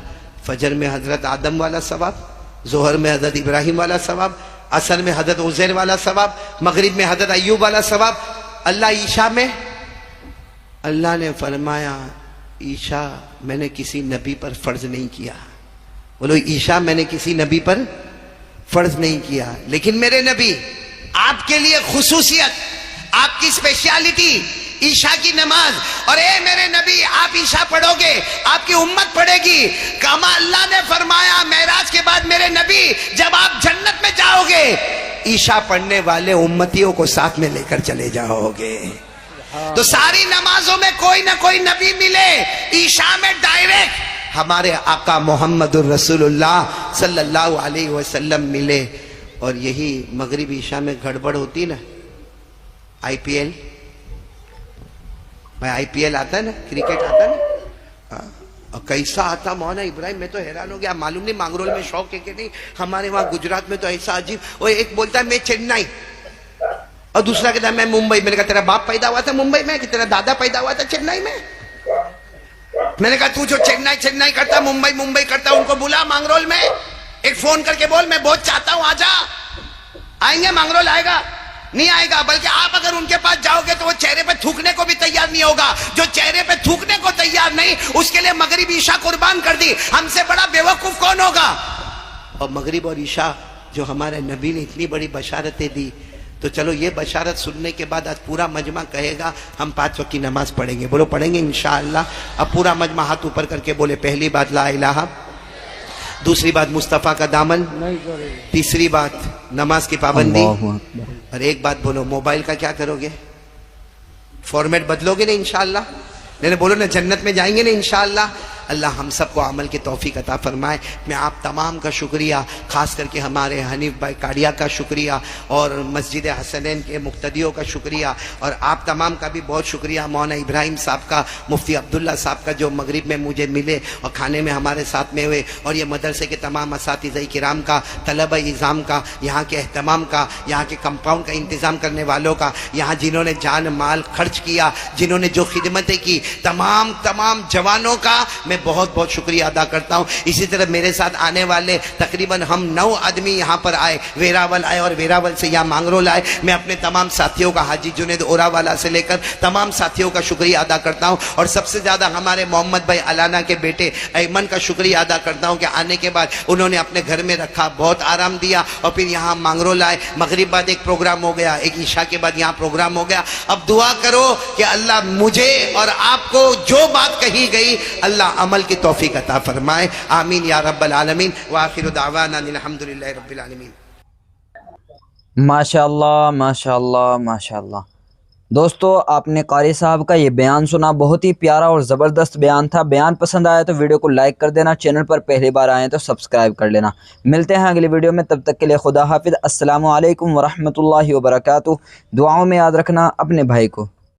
فجر میں حضرت آدم والا ثواب، ظہر میں حضرت ابراہیم والا ثواب، عصر میں حضرت عزیر والا ثواب، مغرب میں حضرت ایوب والا ثواب، اللہ عشاء میں؟ اللہ نے فرمایا عشاء میں نے کسی نبی پر فرض نہیں کیا۔ بولو عشاء میں نے کسی نبی پر فرض نہیں کیا، لیکن میرے نبی آپ کے لیے خصوصیت، آپ کی اسپیشلٹی عشاء کی نماز، اور اے میرے نبی آپ عشاء پڑھو گے آپ کی امت پڑھے گی، کما اللہ نے فرمایا معراج کے بعد میرے نبی جب آپ جنت میں جاؤ گے عشاء پڑھنے والے امتیوں کو ساتھ میں لے کر چلے جاؤ گے۔ تو ساری نمازوں میں کوئی نہ کوئی نبی ملے، عشاء میں ڈائریکٹ ہمارے آقا محمد الرسول اللہ صلی اللہ علیہ وسلم ملے۔ اور یہی مغرب عشاء میں گڑبڑ ہوتی نا، آئی پی ایل میں آئی پی ایل آتا ہے نا، کرکٹ آتا ہے نا، اور کیسا آتا مولانا ابراہیم، میں تو حیران ہو گیا، معلوم نہیں مانگرول میں شوق ہے کہ نہیں، ہمارے وہاں گجرات میں تو ایسا عجیب، وہ ایک بولتا ہے میں چنئی اور دوسرا کہتا ہے میں ممبئی۔ میں نے کہا تیرا باپ پیدا ہوا تھا ممبئی میں کہ تیرا دادا پیدا ہوا تھا چنئی میں؟ میں نے کہا تو جو چنئی کرتا ممبئی ممبئی کرتا ان کو بلا مانگرول میں، ایک فون کر کے بول میں بہت چاہتا ہوں آجا۔ آئیں گے مانگرول؟ آئے گا؟ نہیں آئے گا، بلکہ آپ اگر ان کے پاس جاؤ گے تو وہ چہرے پہ تھوکنے کو بھی تیار نہیں ہوگا۔ جو چہرے پہ تھوکنے کو تیار نہیں اس کے لیے مغرب عشاء قربان کر دی، ہم سے بڑا بیوقوف کون ہوگا؟ اور مغرب اور عشاء جو ہمارے نبی نے اتنی بڑی بشارتیں دی، تو چلو یہ بشارت سننے کے بعد آج پورا مجمع کہے گا ہم 5 وقت کی نماز پڑھیں گے۔ بولو پڑھیں گے انشاءاللہ۔ اب پورا مجمع ہاتھ اوپر کر کے بولے پہلی بات لا الہ، دوسری بات مصطفیٰ کا دامن، تیسری بات نماز کی پابندی، اور ایک بات بولو موبائل کا کیا کرو گے؟ فارمیٹ بدلو گے نا انشاءاللہ؟ نہیں بولو نا جنت میں جائیں گے نا انشاءاللہ۔ اللہ ہم سب کو عمل کی توفیق عطا فرمائے۔ میں آپ تمام کا شکریہ، خاص کر کے ہمارے حنیف بھائی کاڑیا کا شکریہ، اور مسجد حسنین کے مقتدیوں کا شکریہ، اور آپ تمام کا بھی بہت شکریہ، مولانا ابراہیم صاحب کا، مفتی عبداللہ صاحب کا، جو مغرب میں مجھے ملے اور کھانے میں ہمارے ساتھ میں ہوئے، اور یہ مدرسے کے تمام اساتذہ کرام کا، طلبہ نظام کا، یہاں کے اہتمام کا، یہاں کے کمپاؤنڈ کا انتظام کرنے والوں کا، یہاں جنہوں نے جان مال خرچ کیا، جنہوں نے جو خدمتیں کی، تمام جوانوں کا میں بہت بہت شکریہ ادا کرتا ہوں۔ اسی طرح میرے ساتھ آنے والے تقریباً ہم 9 آدمی یہاں پر آئے، ویراول آئے اور ویراول سے یہاں مانگرول آئے۔ میں اپنے تمام ساتھیوں کا، حاجی جنید اورا والا سے لے کر تمام ساتھیوں کا شکریہ ادا کرتا ہوں، اور سب سے زیادہ ہمارے محمد بھائی علانہ کے بیٹے ایمن کا شکریہ ادا کرتا ہوں کہ آنے کے بعد انہوں نے اپنے گھر میں رکھا، بہت آرام دیا، اور پھر یہاں مانگرول آئے۔ مغرب بعد ایک پروگرام ہو گیا، ایک عشاء کے بعد یہاں پروگرام ہو گیا۔ اب دعا کرو کہ اللہ مجھے اور آپ کو جو بات کہی گئی اللہ عمل کی توفیق عطا فرمائے، آمین یا رب العالمین، وآخر دعوانا الحمدللہ رب العالمین۔ ماشاءاللہ ماشاءاللہ ماشاءاللہ۔ دوستو آپ نے قاری صاحب کا یہ بیان سنا، بہت ہی پیارا اور زبردست بیان تھا۔ بیان پسند آیا تو ویڈیو کو لائک کر دینا، چینل پر پہلی بار آئے تو سبسکرائب کر لینا۔ ملتے ہیں اگلی ویڈیو میں، تب تک کے لیے خدا حافظ۔ السلام علیکم ورحمۃ اللہ وبرکاتہ۔ دعاؤں میں یاد رکھنا اپنے بھائی کو۔